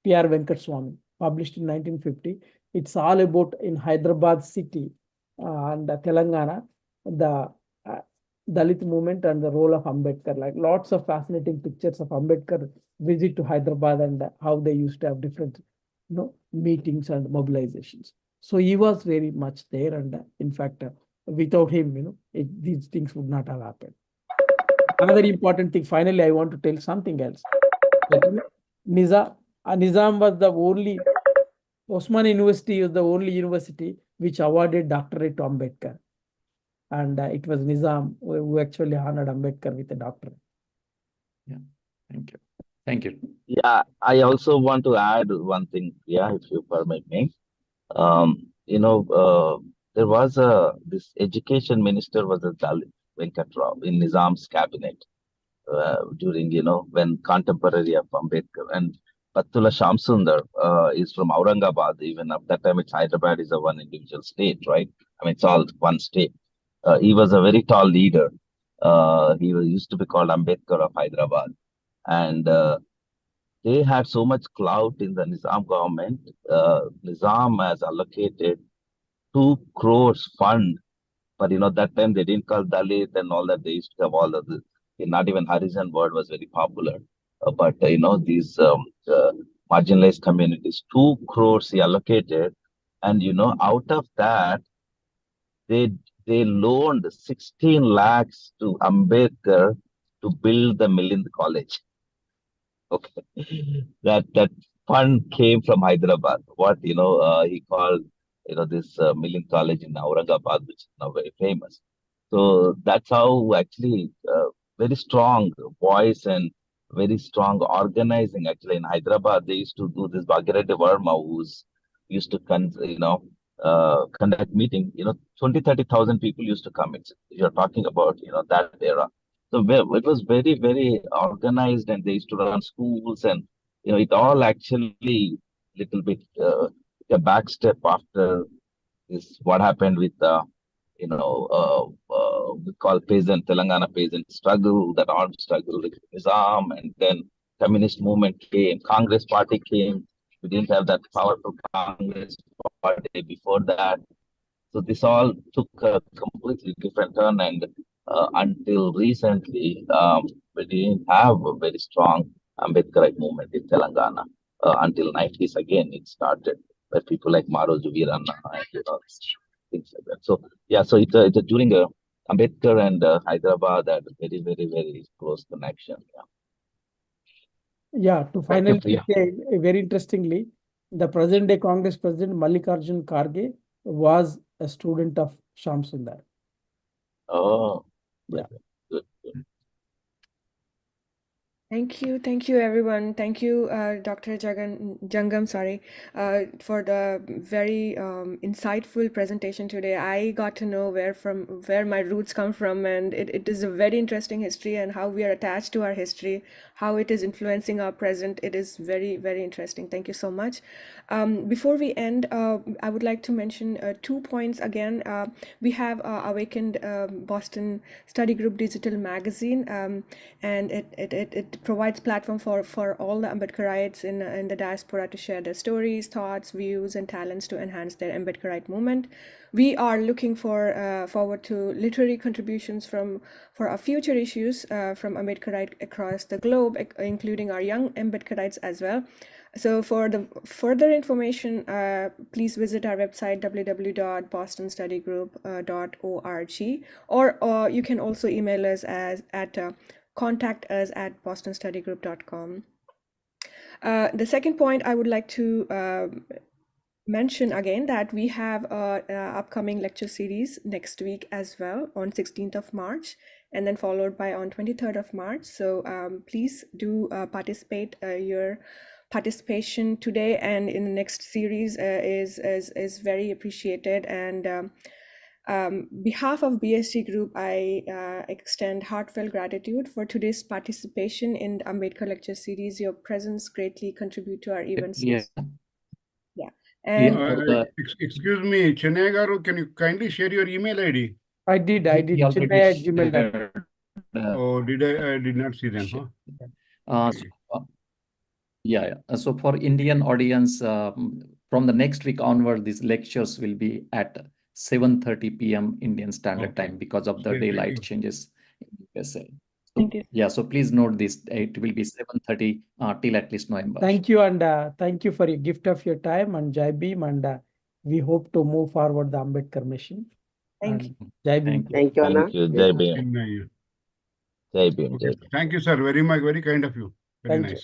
Venkataswamy, published in 1950. It's all about in Hyderabad city and Telangana, the Dalit movement and the role of Ambedkar. Like lots of fascinating pictures of Ambedkar visit to Hyderabad and how they used to have different meetings and mobilizations. So he was very much there, and in fact, without him, these things would not have happened. Another important thing, finally, I want to tell something else. That, Nizam was the only, Osman University is the only university which awarded doctorate to Ambedkar. And it was Nizam who actually honored Ambedkar with a doctorate. Yeah, thank you. Thank you. Yeah, I also want to add one thing, yeah, if you permit me. There was this education minister was a Dalit, Venkatrao, in Nizam's cabinet during, when contemporary of Ambedkar. And Pattula Shamsundar is from Aurangabad. Even at that time, it's Hyderabad is a one individual state, right? I mean, it's all one state. He was a very tall leader. Used to be called Ambedkar of Hyderabad. And they had so much clout in the Nizam government. Nizam has allocated 2 crores fund, but that time they didn't call Dalit and all that. They used to have all of this. Not even Harijan word was very popular. But these marginalized communities, 2 crores he allocated, and out of that they loaned 16 lakhs to Ambedkar to build the Milind College. Okay, that fund came from Hyderabad. What he called this Milind College in Aurangabad, which is now very famous. So that's how actually very strong voice and very strong organizing. Actually, in Hyderabad, they used to do this. Bhagirathi Verma, who's used to conduct meeting. 20,000-30,000 people used to come. You're talking about that era. So it was very, very organized, and they used to run schools, and it all actually little bit a back step after this. What happened with we call peasant Telangana peasant struggle, that armed struggle with Nizam, and then communist movement came, Congress party came. We didn't have that powerful Congress party before that. So this all took a completely different turn, and until recently, we didn't have a very strong Ambedkarite movement in Telangana. Until 90s, again, it started by people like Maroju Veeranna and things like that. So yeah, so it's during Ambedkar and Hyderabad had a very, very, very close connection. Yeah, to Thank you, finally Priya. say, very interestingly, the present day Congress President Mallikarjun Kharge was a student of Shyam Sundar. Oh, Yeah. good. Thank you, everyone. Thank you, Dr. Jangam, sorry, for the very insightful presentation today. I got to know where my roots come from, and it is a very interesting history and how we are attached to our history, how it is influencing our present. It is very, very interesting. Thank you so much. Before we end, I would like to mention 2 points again. We have Awakened Boston Study Group Digital Magazine, and it provides platform for all the Ambedkarites in the diaspora to share their stories, thoughts, views, and talents to enhance their Ambedkarite movement. We are looking forward to literary contributions for our future issues from Ambedkarite across the globe, including our young Ambedkarites as well. So for the further information, please visit our website www.bostonstudygroup.org, or you can also email us at contact us at bostonstudygroup.com. The second point I would like to mention again that we have a upcoming lecture series next week as well on 16th of March, and then followed by on 23rd of March. So please do participate. Your participation today and in the next series is very appreciated, and behalf of BST Group, I extend heartfelt gratitude for today's participation in the Ambedkar Lecture Series. Your presence greatly contribute to our events. Yeah. Yeah. And Excuse me, Chinnaiah garu, can you kindly share your email ID? I did. He already Chinnaiah@gmail.com. shared, Oh, I did not see them, huh? Okay. Yeah. So for Indian audience, from the next week onward, these lectures will be at 7:30 p.m. Indian Standard Time because of the Thank daylight you. changes in USA. So, thank you. yeah, so please note this. It will be 7:30 till at least November. Thank you, and thank you for your gift of your time and Jai Bhim, and we hope to move forward the Ambedkar mission. Thank you. Jai Bhim. Thank you, Anna. Thank you. Jai Bhim. Chinnaiah. Jai Bhim. Okay. Thank you, sir. Very much. Very kind of you. Very Thank you. nice.